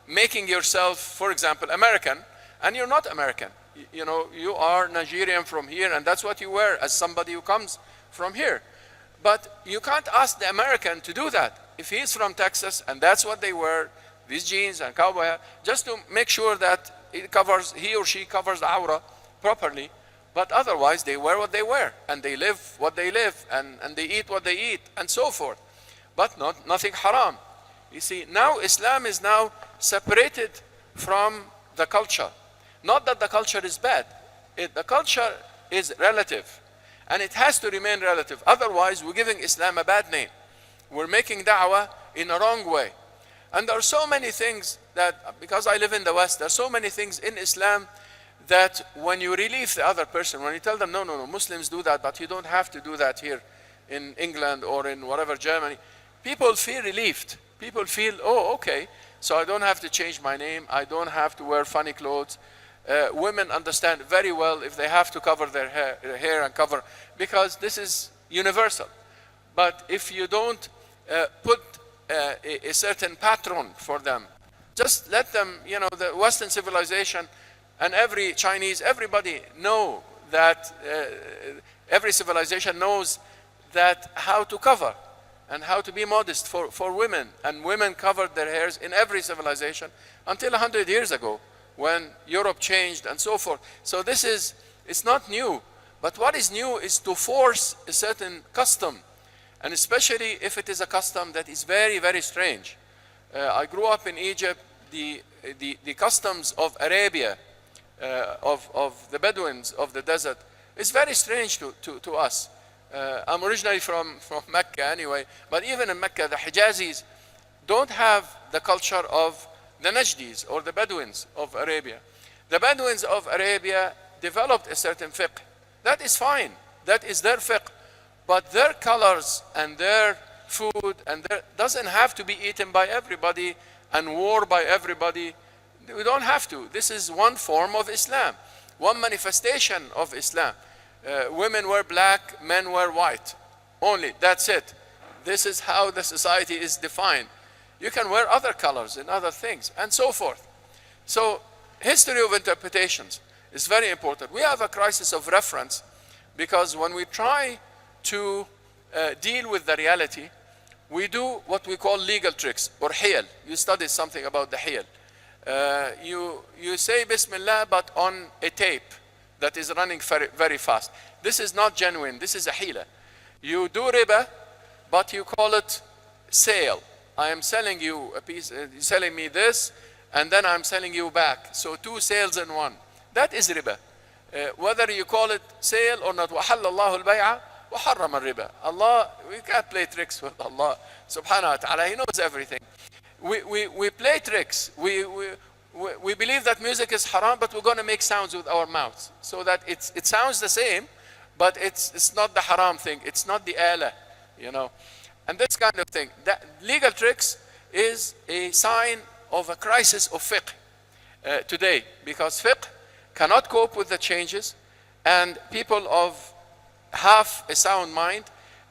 A: making yourself, for example, American, and you're not American. You know, you are Nigerian from here, and that's what you wear as somebody who comes from here. But you can't ask the American to do that. If he's from Texas and that's what they wear, these jeans and cowboy hat, just to make sure that he or she covers the aura properly. But otherwise, they wear what they wear, and they live what they live, and they eat what they eat, and so forth. But nothing haram. You see, now Islam is now separated from the culture. Not that the culture is bad. The culture is relative, and it has to remain relative. Otherwise, we're giving Islam a bad name. We're making da'wah in a wrong way. And there are so many things that, because I live in the West, there are so many things in Islam that when you relieve the other person, when you tell them, no, Muslims do that, but you don't have to do that here in England or in whatever, Germany, people feel relieved. People feel, oh, okay, so I don't have to change my name, I don't have to wear funny clothes. Women understand very well if they have to cover their hair and cover, because this is universal. But if you don't put a certain pattern for them, just let them, you know, the Western civilization and every Chinese, everybody know that, every civilization knows that how to cover and how to be modest for women. And women covered their hairs in every civilization until 100 years ago, when Europe changed and so forth. So it's not new. But what is new is to force a certain custom, and especially if it is a custom that is very, very strange. I grew up in Egypt. The customs of Arabia, of the Bedouins of the desert, is very strange to us. I'm originally from Mecca anyway, but even in Mecca, the Hijazis don't have the culture of the Najdis or the Bedouins of Arabia. The Bedouins of Arabia developed a certain fiqh. That is fine. That is their fiqh. But their colors and their food doesn't have to be eaten by everybody and worn by everybody. We don't have to. This is one form of Islam, one manifestation of Islam. Women wear black, men wear white. Only, that's it. This is how the society is defined. You can wear other colors and other things, and so forth. So, history of interpretations is very important. We have a crisis of reference, because when we try to deal with the reality, we do what we call legal tricks, or hiyal. You studied something about the hiyal. You say Bismillah, but on a tape that is running very, very fast. This is not genuine. This is a hila. You do riba, but you call it sale. I am selling you a piece, you're selling me this, and then I'm selling you back. So two sales in one. That is riba. Whether you call it sale or not. وَحَلَّ اللَّهُ الْبَيْعَ وَحَرَّمَ الرِّبَى. Allah, we can't play tricks with Allah subhanahu wa ta'ala. He knows everything. We play tricks. We believe that music is haram, but we're going to make sounds with our mouths so that it sounds the same, but it's not the haram thing. It's not the ala, you know. And this kind of thing. That legal tricks is a sign of a crisis of fiqh today, because fiqh cannot cope with the changes, and people of half a sound mind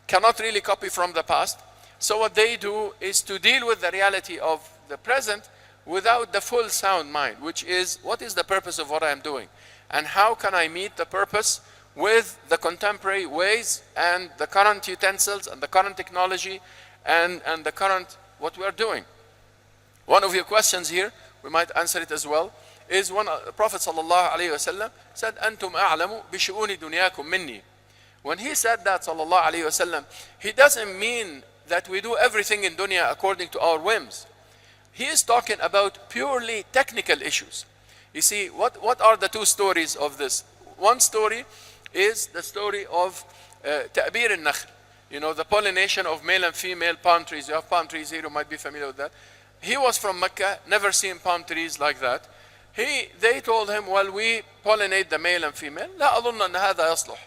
A: cannot really copy from the past. So what they do is to deal with the reality of the present without the full sound mind, which is, what is the purpose of what I'm doing? And how can I meet the purpose with the contemporary ways and the current utensils and the current technology and the current what we are doing? One of your questions here, we might answer it as well, is when the Prophet ﷺ said, أنتم أعلم بشؤون دنياكم مني. When he said that, ﷺ, he doesn't mean that we do everything in dunya according to our whims. He is talking about purely technical issues. You see, what are the two stories of this? One story is the story of ta'bir al-nakhl. You know, the pollination of male and female palm trees. You have palm trees here, you might be familiar with that. He was from Mecca, never seen palm trees like that. They told him, well, we pollinate the male and female. لا أظن أن هذا يصلح.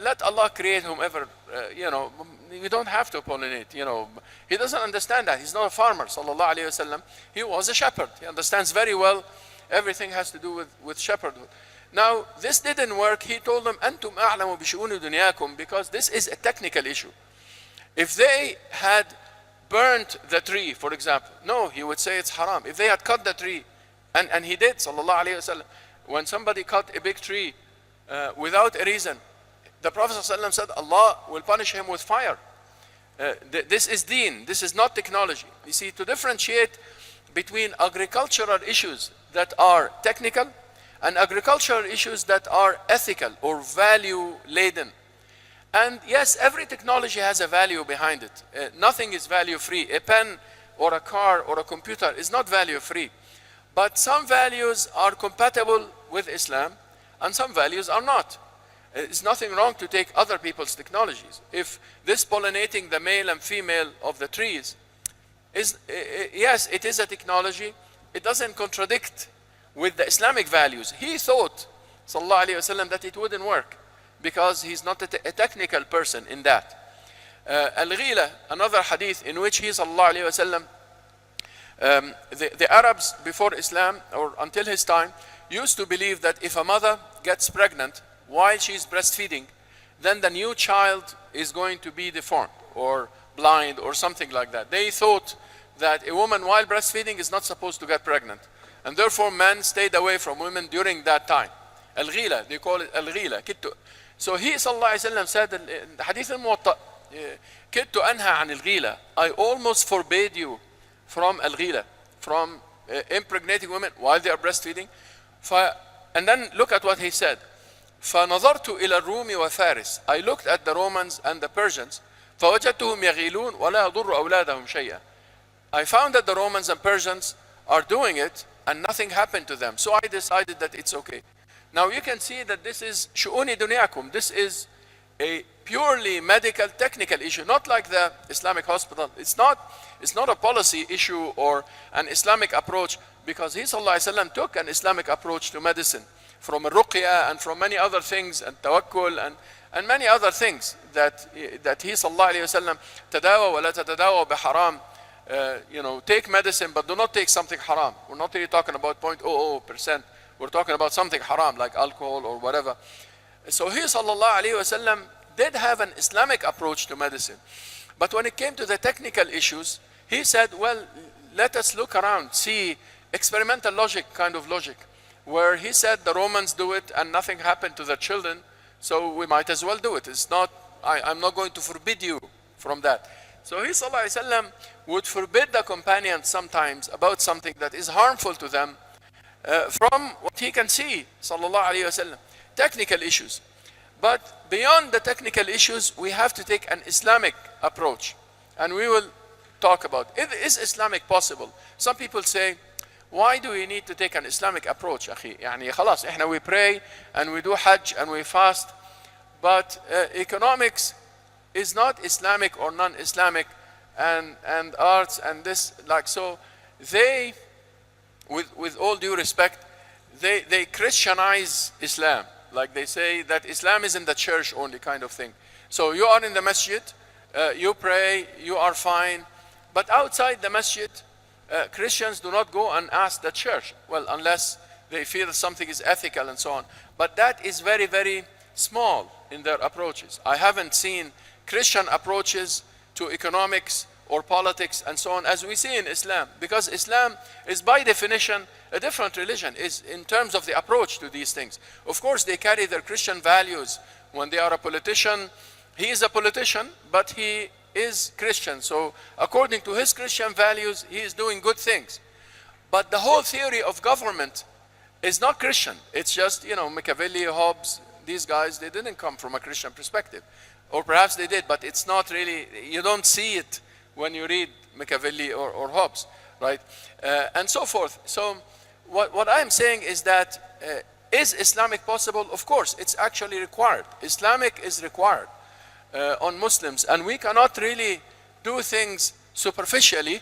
A: Let Allah create whomever, you know, you don't have to pollinate, you know. He doesn't understand that. He's not a farmer, sallallahu alayhi wasallam. He was a shepherd. He understands very well everything has to do with shepherdhood. Now, this didn't work. He told them, أنتم أعلم بشؤون دنياكم, because this is a technical issue. If they had burnt the tree, for example, no, he would say it's haram. If they had cut the tree, and he did, sallallahu alayhi wasallam, when somebody cut a big tree without a reason, the Prophet ﷺ said, Allah will punish him with fire. This is deen, this is not technology. You see, to differentiate between agricultural issues that are technical and agricultural issues that are ethical or value-laden. And yes, every technology has a value behind it. Nothing is value-free. A pen or a car or a computer is not value-free. But some values are compatible with Islam and some values are not. It's nothing wrong to take other people's technologies. If this pollinating the male and female of the trees is, yes, it is a technology, it doesn't contradict with the Islamic values. He thought, sallallahu alayhi wasallam, that it wouldn't work because he's not a technical person in that. Al-Ghila, another hadith in which he, sallallahu alayhi wasallam, the Arabs before Islam or until his time used to believe that if a mother gets pregnant while she's breastfeeding, then the new child is going to be deformed or blind or something like that. They thought that a woman while breastfeeding is not supposed to get pregnant, and therefore men stayed away from women during that time. Al-Ghila, they call it Al-Ghila. So he, sallallahu alayhi wasallam, said in the hadith al-Muwatta, كدت أنهى عن الغيلة. I almost forbade you from Al-Ghila, from impregnating women while they are breastfeeding. And then look at what he said. فنظرت إلى الروم وفارس. I looked at the Romans and the Persians. فوجدتهم يغيلون ولا يضر أولادهم شيئا. I found that the Romans and Persians are doing it and nothing happened to them. So I decided that it's okay. Now you can see that this is شؤون دنياكم. This is a purely medical, technical issue, not like the Islamic hospital. It's not a policy issue or an Islamic approach, because he, sallallahu alayhi wasallam, took an Islamic approach to medicine from ruqya and from many other things, and tawakkul and many other things that he, sallallahu alayhi wasallam, tadawa wa la tatadawa biharam. You know, take medicine, but do not take something haram. We're not really talking about 0.00%. We're talking about something haram like alcohol or whatever. So he, sallallahu alayhi wasallam, did have an Islamic approach to medicine. But when it came to the technical issues, he said, well, let us look around, see experimental logic, kind of logic, where he said the Romans do it and nothing happened to their children, so we might as well do it. It's not, I'm not going to forbid you from that. So he, sallallahu alayhi wasallam, would forbid the companions sometimes about something that is harmful to them from what he can see, sallallahu alayhi wasallam. Technical issues. But beyond the technical issues, we have to take an Islamic approach. And we will talk about, is Islamic possible? Some people say, why do we need to take an Islamic approach, أخي? يعني خلاص, إحنا we pray and we do Hajj and we fast, but economics is not Islamic or non-Islamic, and arts and this, like, so they, with all due respect, they Christianize Islam. Like they say that Islam is in the church only, kind of thing. So you are in the masjid, you pray, you are fine. But outside the masjid, Christians do not go and ask the church. Well, unless they feel something is ethical and so on. But that is very, very small in their approaches. I haven't seen Christian approaches to economics or politics and so on as we see in Islam. Because Islam is by definition a different religion, is in terms of the approach to these things. Of course, they carry their Christian values. When they are a politician, he is a politician, but he is Christian. So according to his Christian values, he is doing good things. But the whole theory of government is not Christian. It's just, you know, Machiavelli, Hobbes, these guys, they didn't come from a Christian perspective. Or perhaps they did, but it's not really, you don't see it when you read Machiavelli or Hobbes, right? And so forth. So what I'm saying is that, is Islamic possible? Of course, it's actually required. Islamic is required on Muslims, and we cannot really do things superficially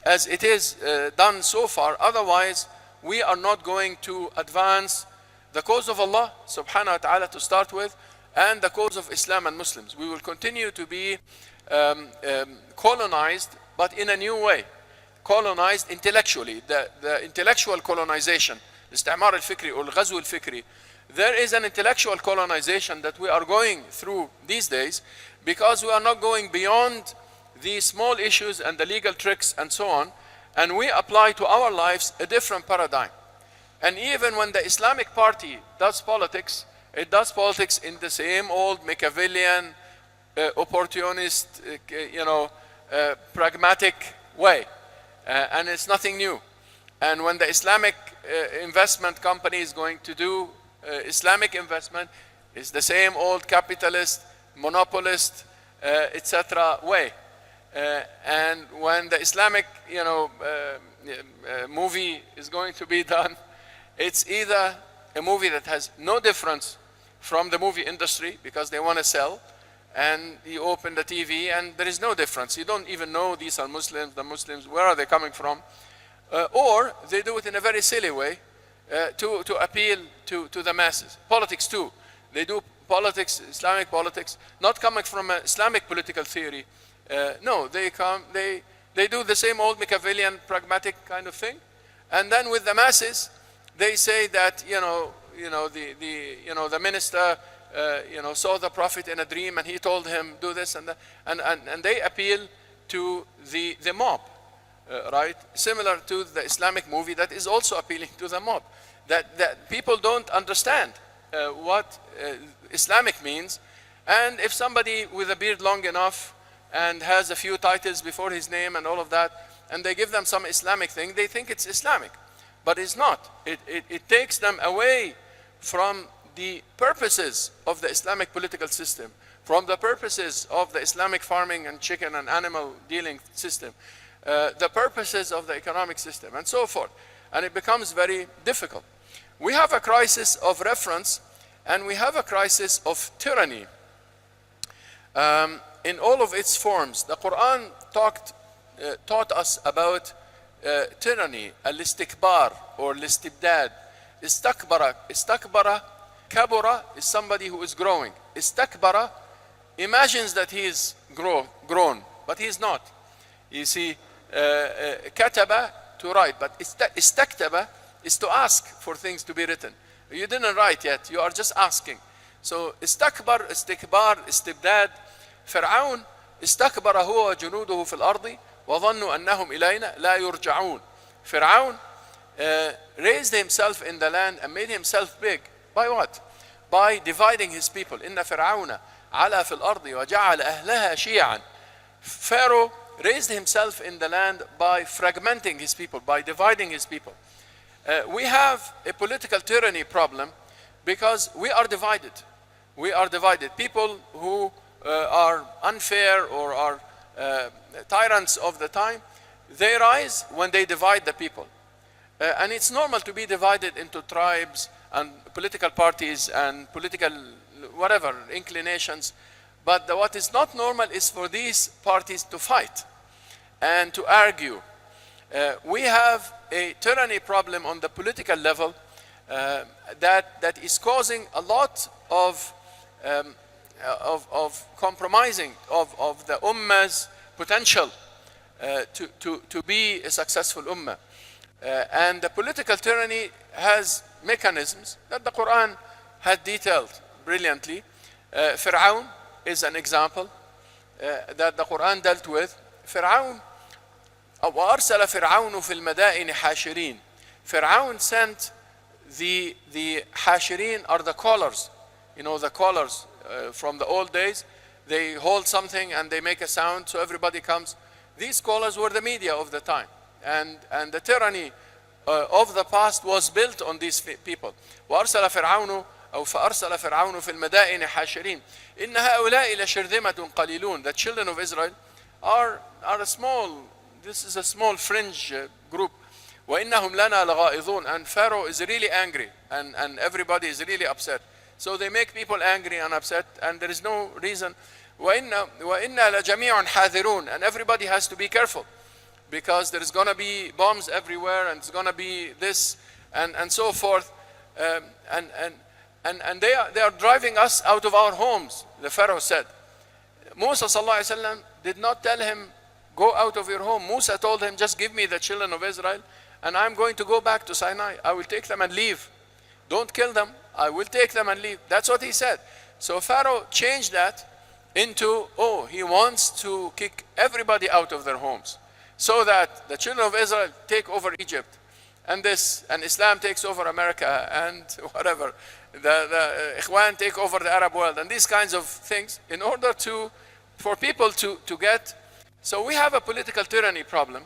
A: as it is done so far. Otherwise, we are not going to advance the cause of Allah subhanahu wa ta'ala to start with, and the cause of Islam and Muslims. We will continue to be colonized, but in a new way. Colonized intellectually, the intellectual colonization, الاستعمار الفكري or الغزو الفكري. There is an intellectual colonization that we are going through these days because we are not going beyond the small issues and the legal tricks and so on, and we apply to our lives a different paradigm. And even when the Islamic Party does politics, it does politics in the same old Machiavellian, opportunist, pragmatic way. And it's nothing new. And when the Islamic investment company is going to do Islamic investment, it's the same old capitalist, monopolist, etc. way. And when the Islamic, movie is going to be done, it's either a movie that has no difference from the movie industry because they want to sell, and you open the TV and there is no difference. You don't even know these are Muslims, the Muslims, where are they coming from? Or they do it in a very silly way to appeal to the masses. Politics too. They do politics, Islamic politics, not coming from an Islamic political theory. No, they do the same old Machiavellian pragmatic kind of thing. And then with the masses, they say that, the minister, saw the prophet in a dream and he told him do this and that, and they appeal to the mob, right? Similar to the Islamic movie that is also appealing to the mob. That people don't understand what Islamic means, and if somebody with a beard long enough and has a few titles before his name and all of that, and they give them some Islamic thing, they think it's Islamic. But it's not. It takes them away from the purposes of the Islamic political system, from the purposes of the Islamic farming and chicken and animal dealing system, the purposes of the economic system, and so forth. And it becomes very difficult. We have a crisis of reference, and we have a crisis of tyranny in all of its forms. The Quran taught us about tyranny, al-istikbar or al-istibdad. Istakbara, kabura is somebody who is growing. Istakbara imagines that he is grown, but he is not. You see, kataba, to write, but istaktaba is to ask for things to be written. You didn't write yet, you are just asking. So istakbar, istikbar, istibdad. فرعون استكبر هو وجنوده في الأرض وظنوا أنهم إلينا لا يرجعون. Fir'aun raised himself in the land and made himself big. By what? By dividing his people. إن فرعون علا في الأرض وجعل أهلها شيعا. Pharaoh raised himself in the land by fragmenting his people, by dividing his people. We have a political tyranny problem because we are divided. we are divided. People who are unfair or are tyrants of the time, they rise when they divide the people. And it's normal to be divided into tribes and political parties and political whatever inclinations. But what is not normal is for these parties to fight and to argue. We have a tyranny problem on the political level that is causing a lot of compromising of the ummah's potential to be a successful ummah. And the political tyranny has mechanisms that the Quran had detailed brilliantly. Fir'aun is an example that the Quran dealt with. Fir'aun, وَأَرْسَلَ فِرْعَوْنُ فِي الْمَدَائِنِ حَاشِرِينَ. Fir'aun sent the hashirin are the callers. You know, the callers from the old days. They hold something and they make a sound so everybody comes. These callers were the media of the time. And the tyranny of the past was built on these people. وَأَرْسَلَ فِرْعَوْنُ أو فأرسل فرعون في المدائن حاشرين إن هؤلاء لشرذمة قليلون. The children of Israel are a small, this is a small fringe group. وإنهم لنا لغائظون. And Pharaoh is really angry and everybody is really upset. So they make people angry and upset and there is no reason. وإنا لجميع حاذرون. And everybody has to be careful because there is going to be bombs everywhere and it's going to be this and so forth. And they are driving us out of our homes, the Pharaoh said. Musa sallallahu alaihi wasallam did not tell him, go out of your home. Musa told him, just give me the children of Israel and I'm going to go back to Sinai. I will take them and leave. Don't kill them. I will take them and leave. That's what he said. So Pharaoh changed that into, oh, he wants to kick everybody out of their homes so that the children of Israel take over Egypt and Islam takes over America and whatever. The Ikhwan take over the Arab world and these kinds of things in order for people to get. So we have a political tyranny problem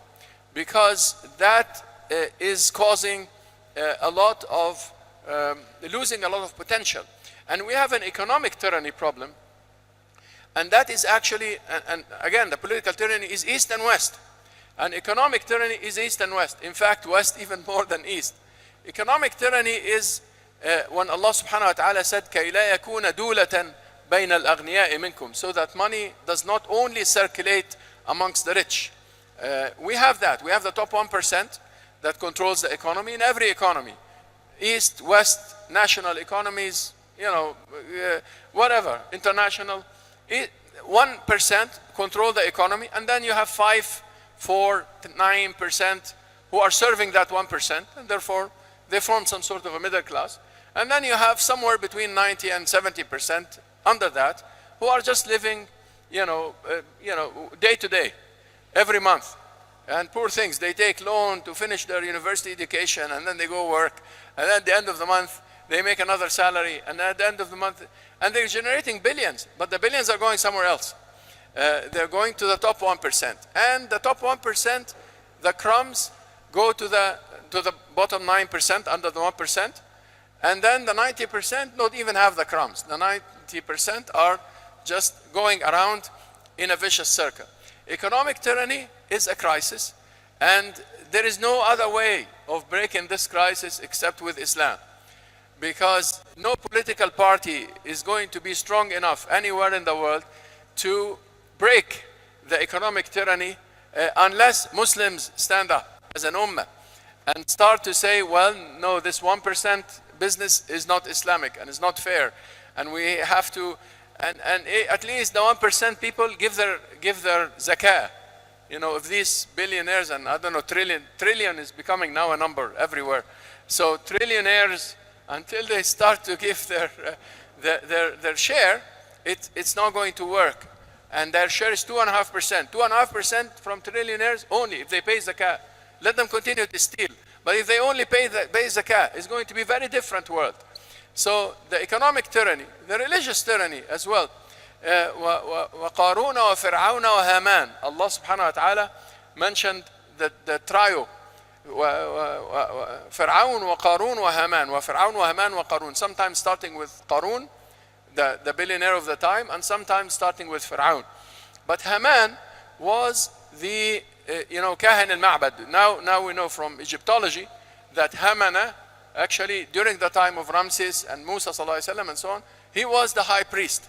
A: because that is causing a lot of losing a lot of potential. And we have an economic tyranny problem, and that is actually, and again, the political tyranny is East and West. And economic tyranny is East and West. In fact, West even more than East. Economic tyranny is when Allah subhanahu wa ta'ala said, كَيْ لَا يَكُونَ دُولَةً بَيْنَ الْأَغْنِيَاءِ مِنْكُمْ. So that money does not only circulate amongst the rich. We have that. We have the top 1% that controls the economy in every economy. East, West, national economies, you know, whatever, international. 1% control the economy, and then you have 5, 4, 9% who are serving that 1%, and therefore they form some sort of a middle class. And then you have somewhere between 90 and 70% under that who are just living, day to day, every month. And poor things, they take loan to finish their university education, and then they go work, and at the end of the month they make another salary, and at the end of the month, and they're generating billions, but the billions are going somewhere else. They're going to the top 1%, and the top 1%, the crumbs go to the bottom 9% under the 1%, and then the 90% don't even have the crumbs. The 90% are just going around in a vicious circle. Economic tyranny is a crisis, and there is no other way of breaking this crisis except with Islam, because no political party is going to be strong enough anywhere in the world to break the economic tyranny unless Muslims stand up as an ummah and start to say, well, no, this 1% business is not Islamic and is not fair, and we have to, and at least the 1% people give their zakah. You know, if these billionaires, and I don't know, trillion is becoming now a number everywhere. So trillionaires, until they start to give their share, it's not going to work. And their share is 2.5%. 2.5% from trillionaires only if they pay zakah. Let them continue to steal. But if they only pay zakah, it's going to be a very different world. So the economic tyranny, the religious tyranny as well. وقارون وفرعون وهامان. Allah subhanahu wa ta'ala mentioned the trio. فرعون وقارون وهامان. وفرعون وهامان وقارون. Sometimes starting with Qarun, the billionaire of the time, and sometimes starting with Fir'aun. But Haman was the, Kahin al-Ma'bad. Now we know from Egyptology that Haman, actually during the time of Ramses and Musa sallallahu alaihi wasallam and so on, he was the high priest.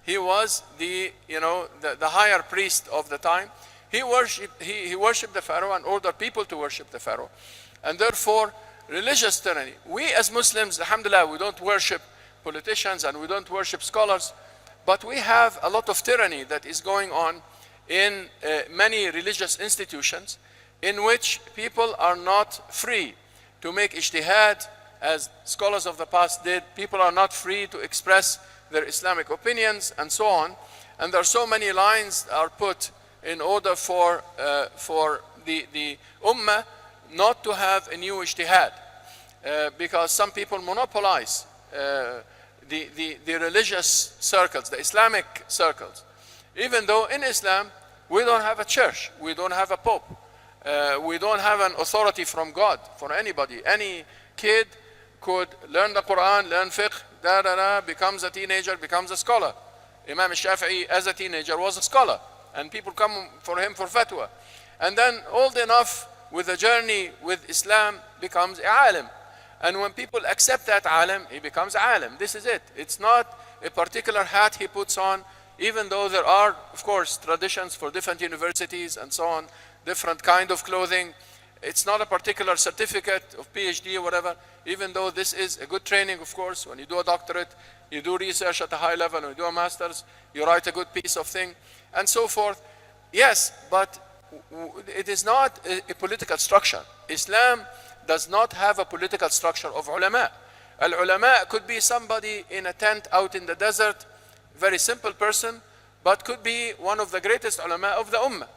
A: He was the higher priest of the time. He worshipped the Pharaoh and ordered people to worship the Pharaoh. And therefore, religious tyranny. We as Muslims, alhamdulillah, we don't worship politicians and we don't worship scholars, but we have a lot of tyranny that is going on in many religious institutions in which people are not free to make ijtihad as scholars of the past did. People are not free to express their Islamic opinions and so on. And there are so many lines are put in order for the ummah not to have a new ijtihad, because some people monopolize the religious circles, the Islamic circles. Even though in Islam we don't have a church, we don't have a pope, we don't have an authority from God for anybody. Any kid could learn the Quran, learn fiqh, becomes a teenager, becomes a scholar. Imam Shafi'i as a teenager was a scholar, and people come for him for fatwa. And then old enough with the journey with Islam becomes a alim. And when people accept that alim, he becomes alim. This is it. It's not a particular hat he puts on, even though there are, of course, traditions for different universities and so on, different kind of clothing. It's not a particular certificate of PhD or whatever, even though this is a good training, of course. When you do a doctorate, you do research at a high level, when you do a master's, you write a good piece of thing, and so forth. Yes, but it is not a political structure. Islam does not have a political structure of ulama. Al-ulama could be somebody in a tent out in the desert, very simple person, but could be one of the greatest ulama of the ummah,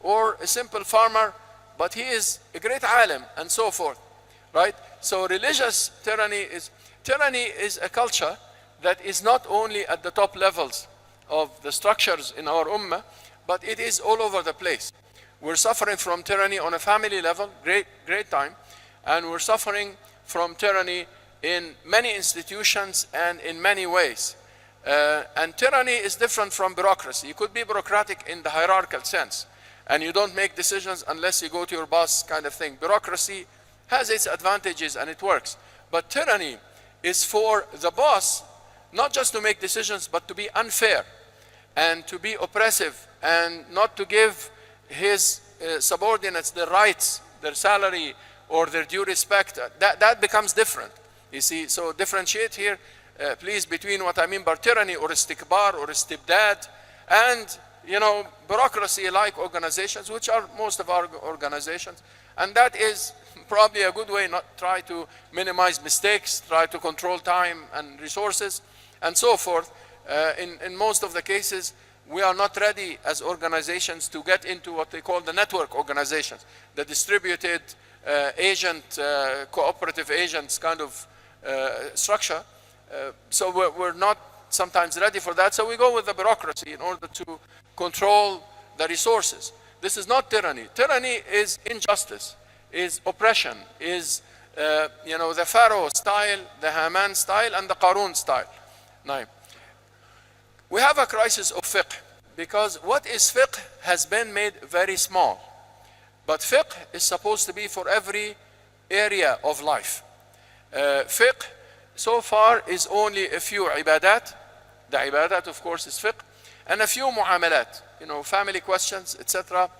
A: or a simple farmer, but he is a great alim, and so forth, right? So religious tyranny is a culture that is not only at the top levels of the structures in our ummah, but it is all over the place. We're suffering from tyranny on a family level, great time, and we're suffering from tyranny in many institutions and in many ways. And tyranny is different from bureaucracy. You could be bureaucratic in the hierarchical sense, and you don't make decisions unless you go to your boss, kind of thing. Bureaucracy has its advantages and it works. But tyranny is for the boss, not just to make decisions, but to be unfair and to be oppressive and not to give his subordinates their rights, their salary, or their due respect. That becomes different. You see, so differentiate here, please, between what I mean by tyranny or istikbar or istibdad and, bureaucracy-like organizations, which are most of our organizations. And that is probably a good way, not try to minimize mistakes, try to control time and resources, and so forth. In most of the cases, we are not ready as organizations to get into what they call the network organizations, the distributed agent, cooperative agents kind of structure. So we're not sometimes ready for that. So we go with the bureaucracy in order to control the resources. This is not tyranny. Tyranny is injustice, is oppression, is the Pharaoh style, the Haman style, and the Qarun style. Now, we have a crisis of fiqh, because what is fiqh has been made very small. But fiqh is supposed to be for every area of life. Fiqh so far is only a few ibadat. The ibadat, of course, is fiqh, and a few muamalat, family questions, etc.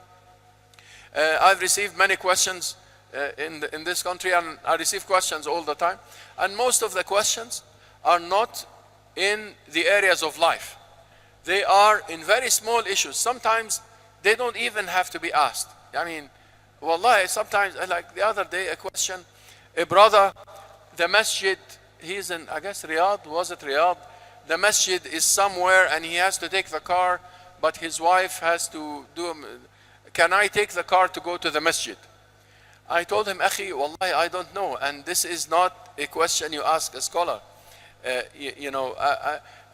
A: I've received many questions in this country, and I receive questions all the time. And most of the questions are not in the areas of life. They are in very small issues. Sometimes they don't even have to be asked. I mean, wallahi, sometimes, like the other day, a question, a brother, the masjid, he's in, I guess, Riyadh, was it Riyadh? The masjid is somewhere and he has to take the car, but his wife has to do, can I take the car to go to the masjid? I told him, Akhi, wallahi, I don't know. And this is not a question you ask a scholar.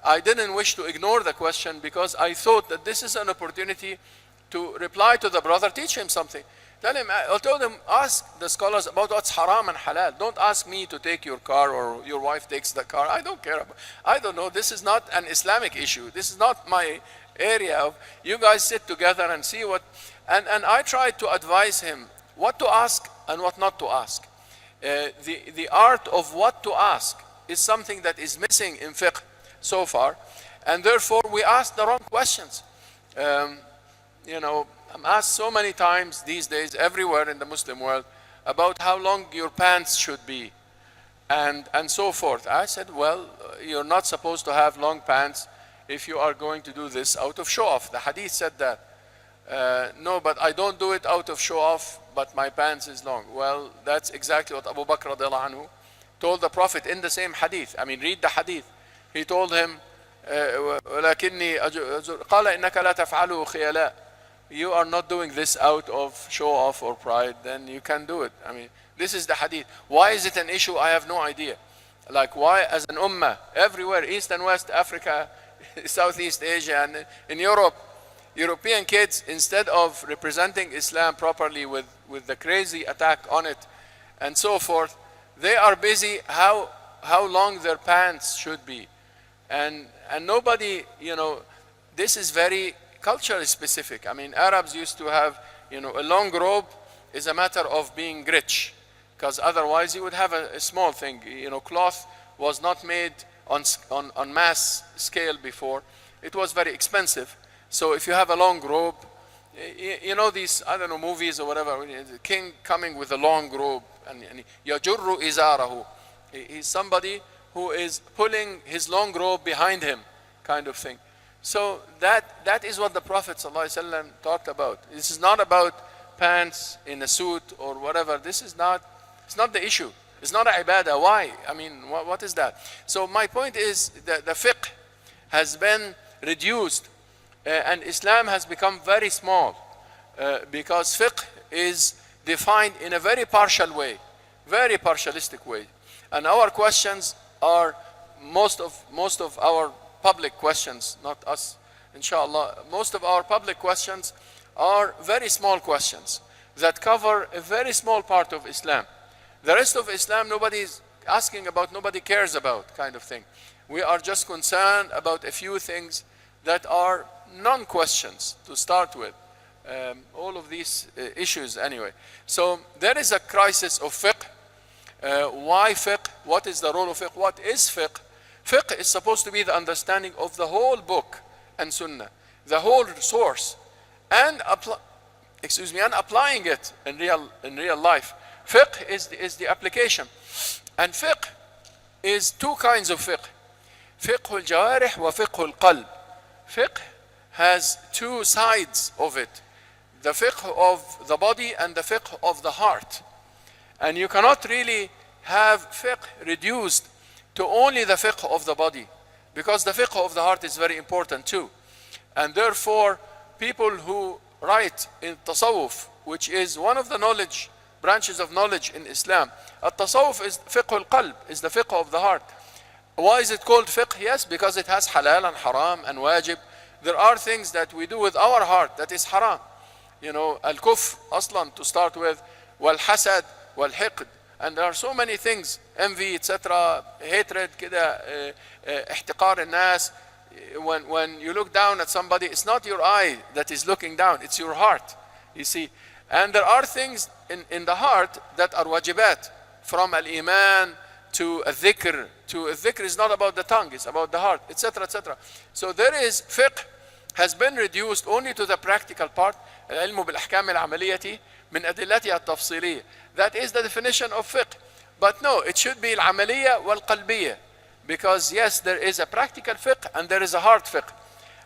A: I didn't wish to ignore the question because I thought that this is an opportunity to reply to the brother, teach him something. I told him, ask the scholars about what's haram and halal. Don't ask me to take your car or your wife takes the car. I don't care about, I don't know. This is not an Islamic issue. This is not my area. You guys sit together and see what, and I tried to advise him what to ask and what not to ask. The art of what to ask is something that is missing in fiqh so far, and therefore we ask the wrong questions. You know, I'm asked so many times these days everywhere in the Muslim world about how long your pants should be and so forth. I said, well, you're not supposed to have long pants if you are going to do this out of show off. The hadith said that. No, but I don't do it out of show off, but my pants is long. Well, that's exactly what Abu Bakr radiallahu anhu told the Prophet in the same hadith. I mean, read the hadith. He told him, ولكني قال إنك لا تفعله خيلاء. You are not doing this out of show off or pride, then you can do it. I mean, this is the hadith. Why is it an issue? I have no idea. Like, why as an ummah, everywhere, East and West Africa, Southeast Asia, and in Europe, European kids, instead of representing Islam properly with the crazy attack on it and so forth, they are busy how long their pants should be. And nobody, you know, this is very culturally specific. I mean, Arabs used to have, you know, a long robe is a matter of being rich, because otherwise you would have a small thing. You know, cloth was not made on mass scale before. It was very expensive. So if you have a long robe, you know these, I don't know, movies or whatever, the king coming with a long robe, and يَجُرُّ إِزَارَهُ. He's somebody who is pulling his long robe behind him, kind of thing. So that is what the Prophet ﷺ talked about. This is not about pants in a suit or whatever. This is not, it's not the issue. It's not a ibadah. Why? I mean, what is that? So my point is that the fiqh has been reduced and Islam has become very small because fiqh is defined in a very partial way, very partialistic way. And our questions are most of our public questions, not us, inshallah. Most of our public questions are very small questions that cover a very small part of Islam. The rest of Islam, nobody is asking about, nobody cares about, kind of thing. We are just concerned about a few things that are non-questions to start with. All of these issues anyway. So there is a crisis of fiqh. Why fiqh? What is the role of fiqh? What is fiqh? Fiqh is supposed to be the understanding of the whole book and sunnah, the whole source, and applying it in real life. Fiqh is the application. And fiqh is two kinds of fiqh. Fiqh al-jawarih wa fiqh al-qalb. Fiqh has two sides of it. The fiqh of the body and the fiqh of the heart. And you cannot really have fiqh reduced to only the fiqh of the body, because the fiqh of the heart is very important too. And therefore, people who write in tasawwuf, which is one of the branches of knowledge in Islam, at-tasawwuf is fiqh al-qalb, is the fiqh of the heart. Why is it called fiqh? Yes, because it has halal and haram and wajib. There are things that we do with our heart that is haram. You know, al-kufr, aslan, to start with, wal-hasad, wal-hiqd. And there are so many things, envy, etc., hatred, كده, احتقار الناس. When you look down at somebody, it's not your eye that is looking down, it's your heart, you see. And there are things in the heart that are wajibat, from al-iman to al-dhikr. Al-dhikr is not about the tongue, it's about the heart, etc., etc. So there is fiqh has been reduced only to the practical part. العلم بالأحكام العملية من أدلتها التفصيلية. That is the definition of fiqh. But no, it should be العملية والقلبية. Because yes, there is a practical fiqh and there is a heart fiqh.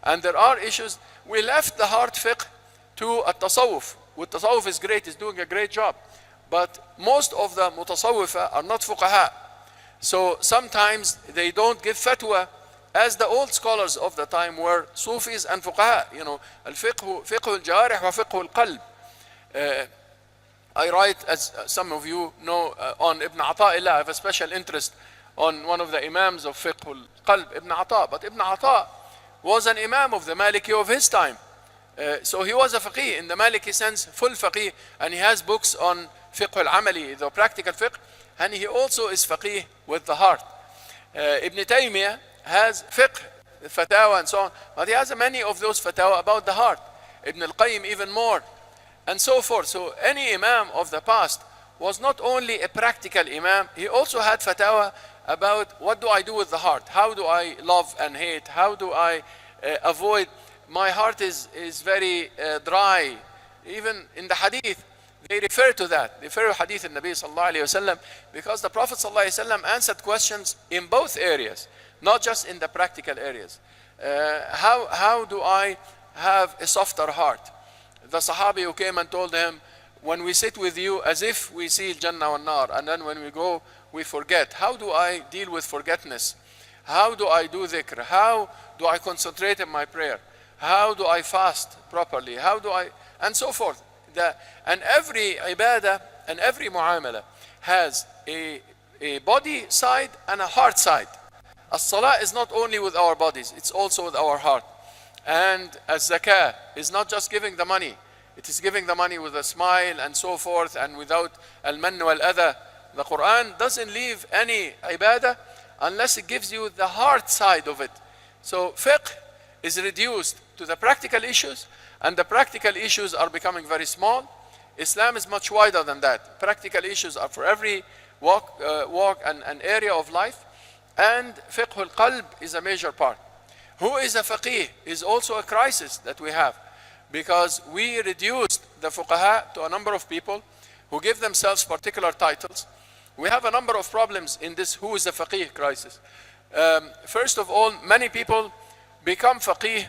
A: And there are issues. We left the heart fiqh to التصوف. والتصوف is great, is doing a great job. But most of the mutasawwifa are not fuqaha. So sometimes they don't give fatwa as the old scholars of the time were Sufis and fuqaha. You know, al-fiqh, fiqh al-jawarih wa fiqh al-qalb. I write, as some of you know, on Ibn Ata'illah. I have a special interest on one of the imams of fiqh al-qalb, Ibn Ata'. But Ibn Ata' was an imam of the Maliki of his time.
B: So he was a faqih in the Maliki sense, full faqih, and he has books on fiqh al-amali, the practical fiqh, and he also is faqih with the heart. Ibn Taymiyyah has fiqh, fatawa and so on, but he has many of those fatawa about the heart. Ibn al-Qayyim even more, and so forth. So any imam of the past was not only a practical imam, he also had fatawa about what do I do with the heart? How do I love and hate? How do I avoid? My heart is very dry. Even in the hadith, they refer to that. They refer to hadith in Nabi sallallahu alayhi wasallam, because the Prophet sallallahu alayhi wasallam answered questions in both areas, not just in the practical areas. How do I have a softer heart? The Sahabi who came and told him, when we sit with you as if we see Jannah and Nar, and then when we go, we forget. How do I deal with forgetfulness? How do I do dhikr? How do I concentrate in my prayer? How do I fast properly? How do I, and so forth. And every ibadah and every muamala has a body side and a heart side. As-salah is not only with our bodies, it's also with our heart. And as-zakah is not just giving the money, it is giving the money with a smile and so forth, and without al-mann wal-adha. The Quran doesn't leave any ibadah unless it gives you the heart side of it. So fiqh is reduced to the practical issues, and the practical issues are becoming very small. Islam is much wider than that. Practical issues are for every walk and area of life, and fiqh al-qalb is a major part. Who is a faqih is also a crisis that we have, because we reduced the fuqaha to a number of people who give themselves particular titles. We have a number of problems in this who is a faqih crisis. First of all, many people become faqih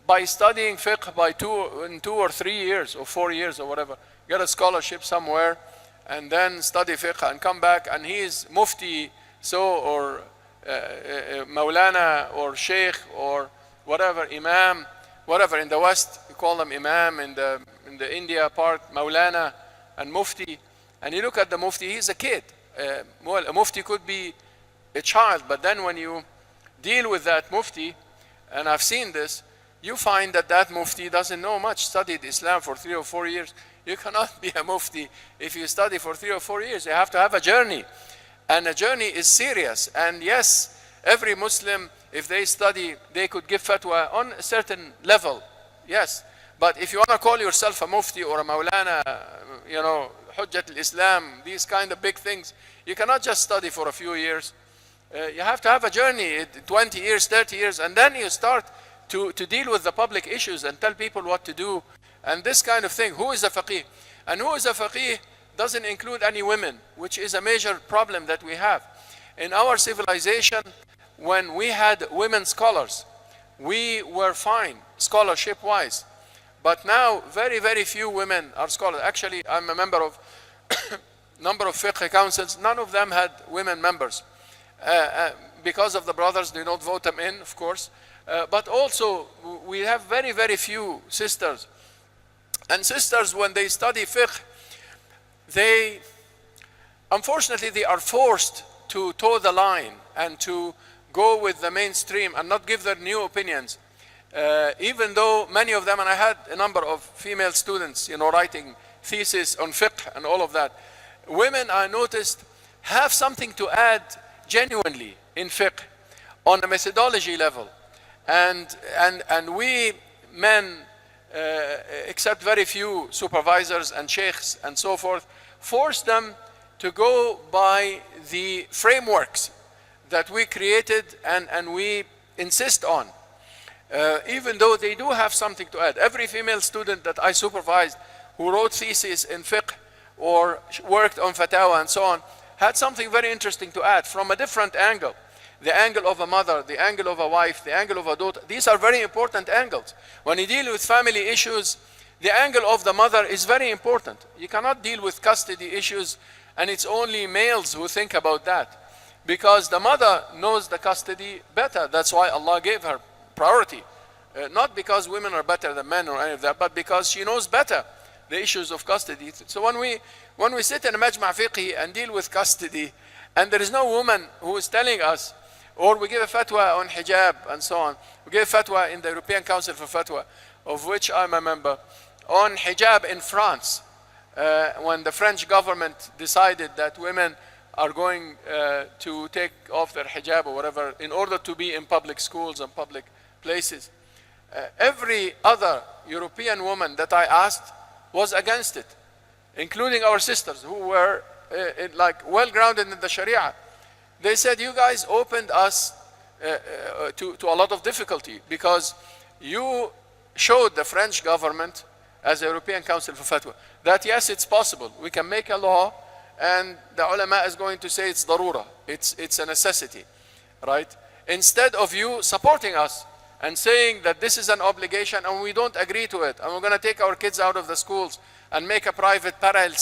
B: by studying fiqh by 2 or 3 years or 4 years or whatever. Get a scholarship somewhere and then study fiqh and come back, and he is mufti or Maulana or Sheikh or whatever, Imam, whatever. In the West you call them Imam, in the India part Maulana and Mufti. And you look at the Mufti, he's a kid. Well, a Mufti could be a child, but then when you deal with that Mufti, and I've seen this, you find that that Mufti doesn't know much, studied Islam for 3 or 4 years. You cannot be a Mufti if you study for 3 or 4 years. You have to have a journey, and a journey is serious. And yes, every Muslim, if they study, they could give fatwa on a certain level, yes. But if you want to call yourself a Mufti or a Maulana, you know, Hujjat al-Islam, these kind of big things, you cannot just study for a few years. You have to have a journey, 20 years, 30 years, and then you start to deal with the public issues and tell people what to do, and this kind of thing. Who is a faqih? And who is a faqih doesn't include any women, which is a major problem that we have. In our civilization, when we had women scholars, we were fine, scholarship-wise. But now, very, very few women are scholars. Actually, I'm a member of number of fiqh councils. None of them had women members. Because of the brothers, they don't vote them in, of course. But also, we have very, very few sisters. And sisters, when they study fiqh, unfortunately, they are forced to toe the line and to go with the mainstream and not give their new opinions. Even though many of them, and I had a number of female students, you know, writing thesis on fiqh and all of that. Women, I noticed, have something to add genuinely in fiqh on a methodology level. And we men, except very few supervisors and sheikhs and so forth, force them to go by the frameworks that we created and we insist on. Even though they do have something to add. Every female student that I supervised who wrote thesis in fiqh or worked on fatawa and so on had something very interesting to add from a different angle. The angle of a mother, the angle of a wife, the angle of a daughter. These are very important angles. When you deal with family issues, the angle of the mother is very important. You cannot deal with custody issues and it's only males who think about that. Because the mother knows the custody better. That's why Allah gave her priority. Not because women are better than men or any of that, but because she knows better the issues of custody. So when we sit in a majma' fiqhi and deal with custody, and there is no woman who is telling us, or we give a fatwa on hijab and so on, we give a fatwa in the European Council for Fatwa, of which I'm a member, on hijab in France, when the French government decided that women are going to take off their hijab or whatever in order to be in public schools and public places. Every other European woman that I asked was against it, including our sisters who were like well grounded in the Sharia. They said, you guys opened us to a lot of difficulty because you showed the French government as the European Council for Fatwa that yes, it's possible. We can make a law and the ulama is going to say it's darura, it's a necessity, right? Instead of you supporting us and saying that this is an obligation and we don't agree to it and we're going to take our kids out of the schools and make a private parallel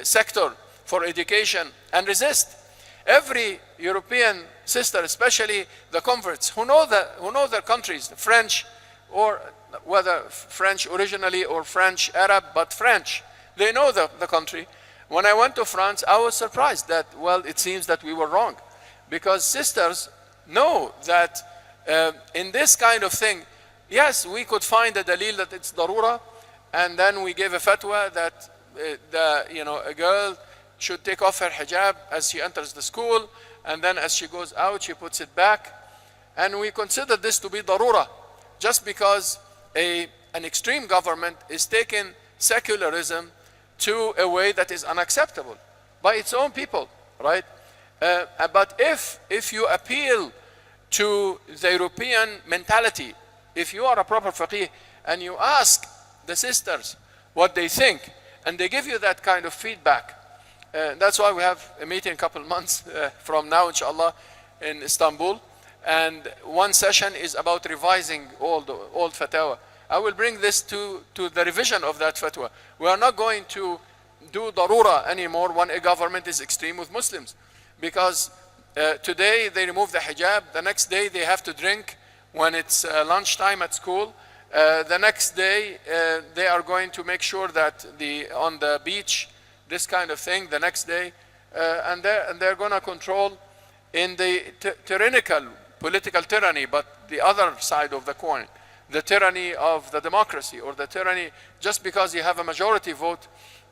B: sector for education and resist. Every European sister, especially the converts who know their countries, French, or whether French originally or French Arab, but French, they know the country. When I went to France, I was surprised that, well, it seems that we were wrong, because sisters know that in this kind of thing, yes, we could find a dalil that it's darura, and then we gave a fatwa that a girl should take off her hijab as she enters the school, and then as she goes out, she puts it back. And we consider this to be darura, just because an extreme government is taking secularism to a way that is unacceptable by its own people, right? But if you appeal to the European mentality, if you are a proper faqih and you ask the sisters what they think, and they give you that kind of feedback, that's why we have a meeting a couple months from now, inshallah, in Istanbul. And one session is about revising all the old fatwa. I will bring this to the revision of that fatwa. We are not going to do darura anymore when a government is extreme with Muslims. Because today they remove the hijab, the next day they have to drink when it's lunchtime at school. The next day they are going to make sure that on the beach, this kind of thing, the next day, and they're going to control in the tyrannical political tyranny, but the other side of the coin, the tyranny of the democracy, or the tyranny just because you have a majority vote.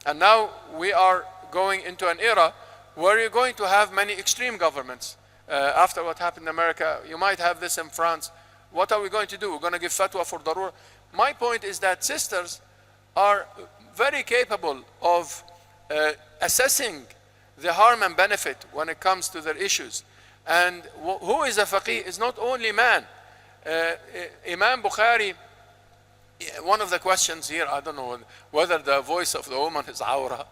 B: And now we are going into an era where you're going to have many extreme governments. After what happened in America, you might have this in France. What are we going to do? We're going to give fatwa for darura. My point is that sisters are very capable of assessing the harm and benefit when it comes to their issues. And who is a faqih is not only man. Imam Bukhari, one of the questions here, I don't know whether the voice of the woman is awra.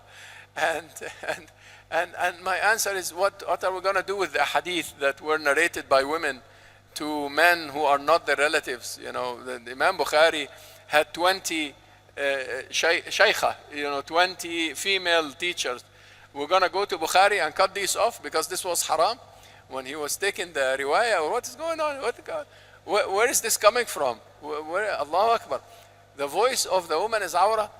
B: And my answer is, what are we going to do with the hadith that were narrated by women to men who are not their relatives? You know, the Imam Bukhari had 20 shaykha, 20 female teachers. We're going to go to Bukhari and cut these off because this was haram when he was taking the riwayah, or what is going on? Where is this coming from? Allahu Akbar. The voice of the woman is awra.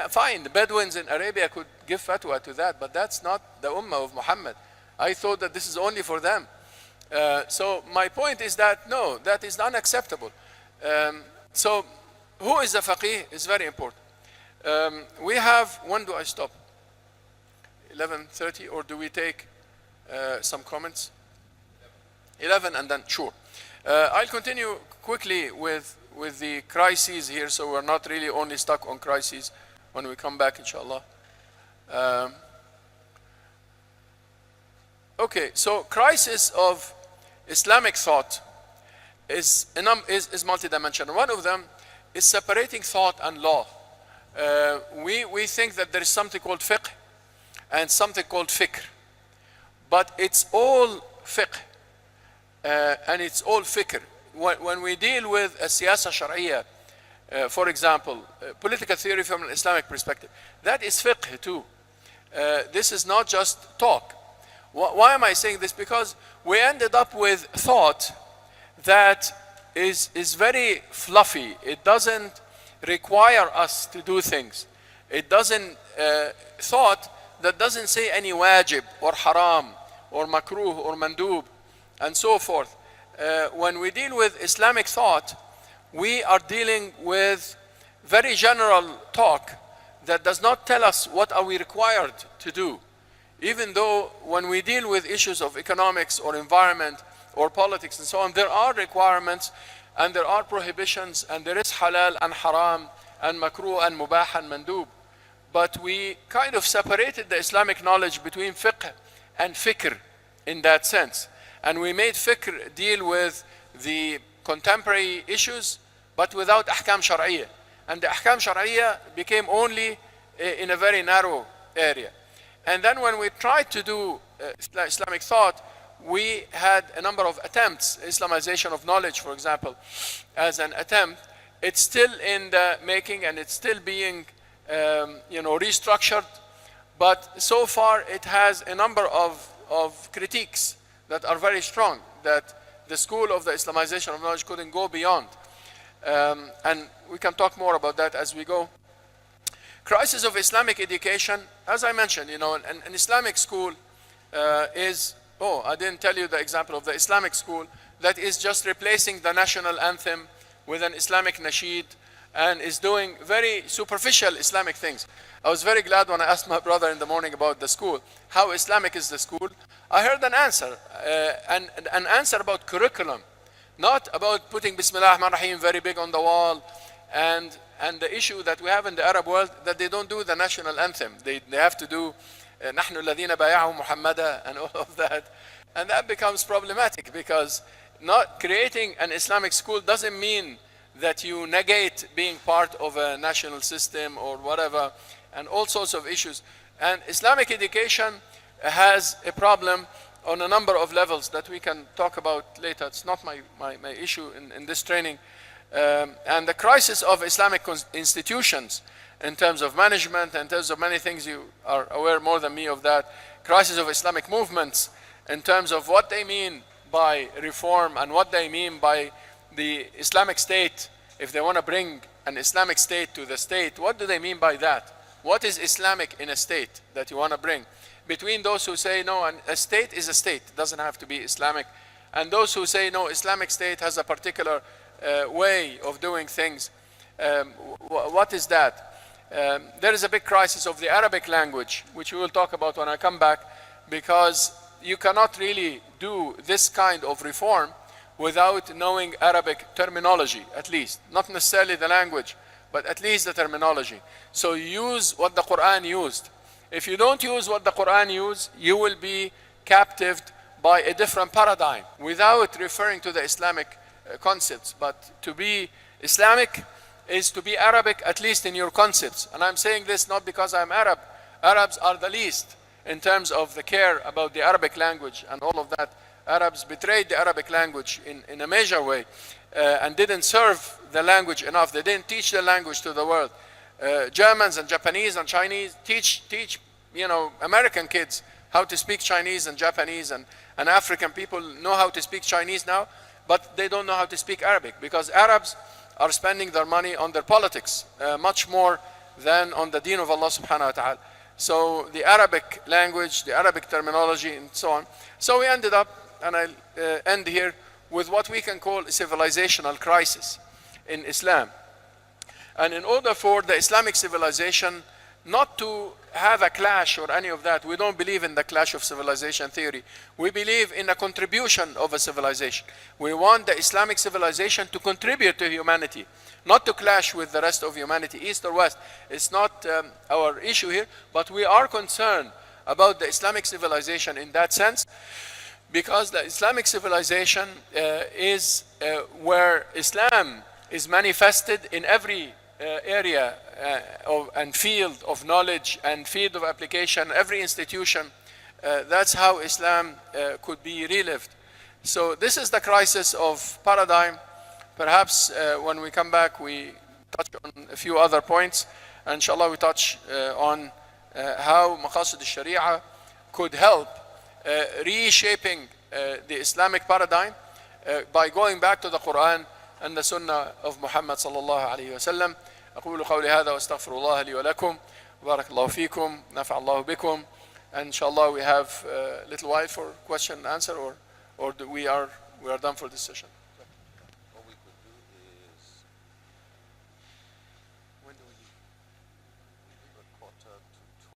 B: Fine, the Bedouins in Arabia could give fatwa to that, but that's not the ummah of Muhammad. I thought that this is only for them. So my point is that no, that is unacceptable. So who is the faqih is very important. We have, when do I stop? 11:30, or do we take some comments? 11 and then sure. I'll continue quickly with the crises here, so we're not really only stuck on crises when we come back, inshallah. Okay, so crisis of Islamic thought is multidimensional. One of them is separating thought and law. We think that there is something called fiqh and something called fikr, but it's all fiqh and it's all fikr. When we deal with a Jasser Auda, for example, political theory from an Islamic perspective, that is fiqh too. This is not just talk. Why am I saying this? Because we ended up with thought that is very fluffy. It doesn't require us to do things. It doesn't, thought that doesn't say any wajib or haram or makruh or mandub and so forth. When we deal with Islamic thought, we are dealing with very general talk that does not tell us what are we required to do. Even though when we deal with issues of economics or environment or politics and so on, there are requirements and there are prohibitions and there is halal and haram and makruh and mubah and mandub. But we kind of separated the Islamic knowledge between fiqh and fikr in that sense. And we made fikr deal with the contemporary issues, but without ahkam shar'iyya. And the ahkam shar'iyya became only in a very narrow area. And then when we tried to do Islamic thought, we had a number of attempts. Islamization of knowledge, for example, as an attempt. It's still in the making and it's still being restructured. But so far it has a number of critiques that are very strong, that the school of the Islamization of knowledge couldn't go beyond. And we can talk more about that as we go. Crisis of Islamic education, as I mentioned, an Islamic school I didn't tell you the example of the Islamic school that is just replacing the national anthem with an Islamic nasheed and is doing very superficial Islamic things. I was very glad when I asked my brother in the morning about the school, how Islamic is the school. I heard an answer, an answer about curriculum, not about putting Bismillah ar-Rahman ar-Rahim very big on the wall, and the issue that we have in the Arab world that they don't do the national anthem. They have to do نحن الذين بايعوا محمدا and all of that. And that becomes problematic because not creating an Islamic school doesn't mean that you negate being part of a national system or whatever, and all sorts of issues. And Islamic education has a problem on a number of levels that we can talk about later. It's not my issue in this training. And the crisis of Islamic institutions in terms of management, in terms of many things, you are aware more than me of that. Crisis of Islamic movements in terms of what they mean by reform and what they mean by the Islamic State. If they want to bring an Islamic State to the state, what do they mean by that? What is Islamic in a state that you want to bring? Between those who say, no, a state is a state, it doesn't have to be Islamic, and those who say, no, Islamic State has a particular way of doing things. What is that? There is a big crisis of the Arabic language, which we will talk about when I come back, because you cannot really do this kind of reform without knowing Arabic terminology, at least. Not necessarily the language, but at least the terminology. So use what the Quran used. If you don't use what the Quran used, you will be captived by a different paradigm without referring to the Islamic concepts. But to be Islamic is to be Arabic, at least in your concepts. And I'm saying this not because I'm Arab. Arabs are the least in terms of the care about the Arabic language and all of that. Arabs betrayed the Arabic language in a major way and didn't serve the language enough. They didn't teach the language to the world. Germans and Japanese and Chinese teach American kids how to speak Chinese and Japanese, and African people know how to speak Chinese now, but they don't know how to speak Arabic, because Arabs are spending their money on their politics much more than on the deen of Allah subhanahu wa ta'ala. So the Arabic language, the Arabic terminology, and so on. So we ended up, and I'll end here, with what we can call a civilizational crisis in Islam. And in order for the Islamic civilization not to have a clash or any of that, we don't believe in the clash of civilization theory. We believe in a contribution of a civilization. We want the Islamic civilization to contribute to humanity, not to clash with the rest of humanity, east or west. It's not our issue here, but we are concerned about the Islamic civilization in that sense, because the Islamic civilization is where Islam is manifested in every area and field of knowledge and field of application, every institution. That's how Islam could be relived. So this is the crisis of paradigm. Perhaps when we come back, we touch on a few other points. And inshallah, we touch on how Maqasid Shariah could help reshaping the Islamic paradigm by going back to the Quran and the Sunnah of Muhammad sallallahu alayhi wa sallam. أقول قولي هذا وأستغفر الله لي ولكم بارك الله فيكم نفع الله بكم. And inshallah we have a little while for question and answer, or we are done for this session.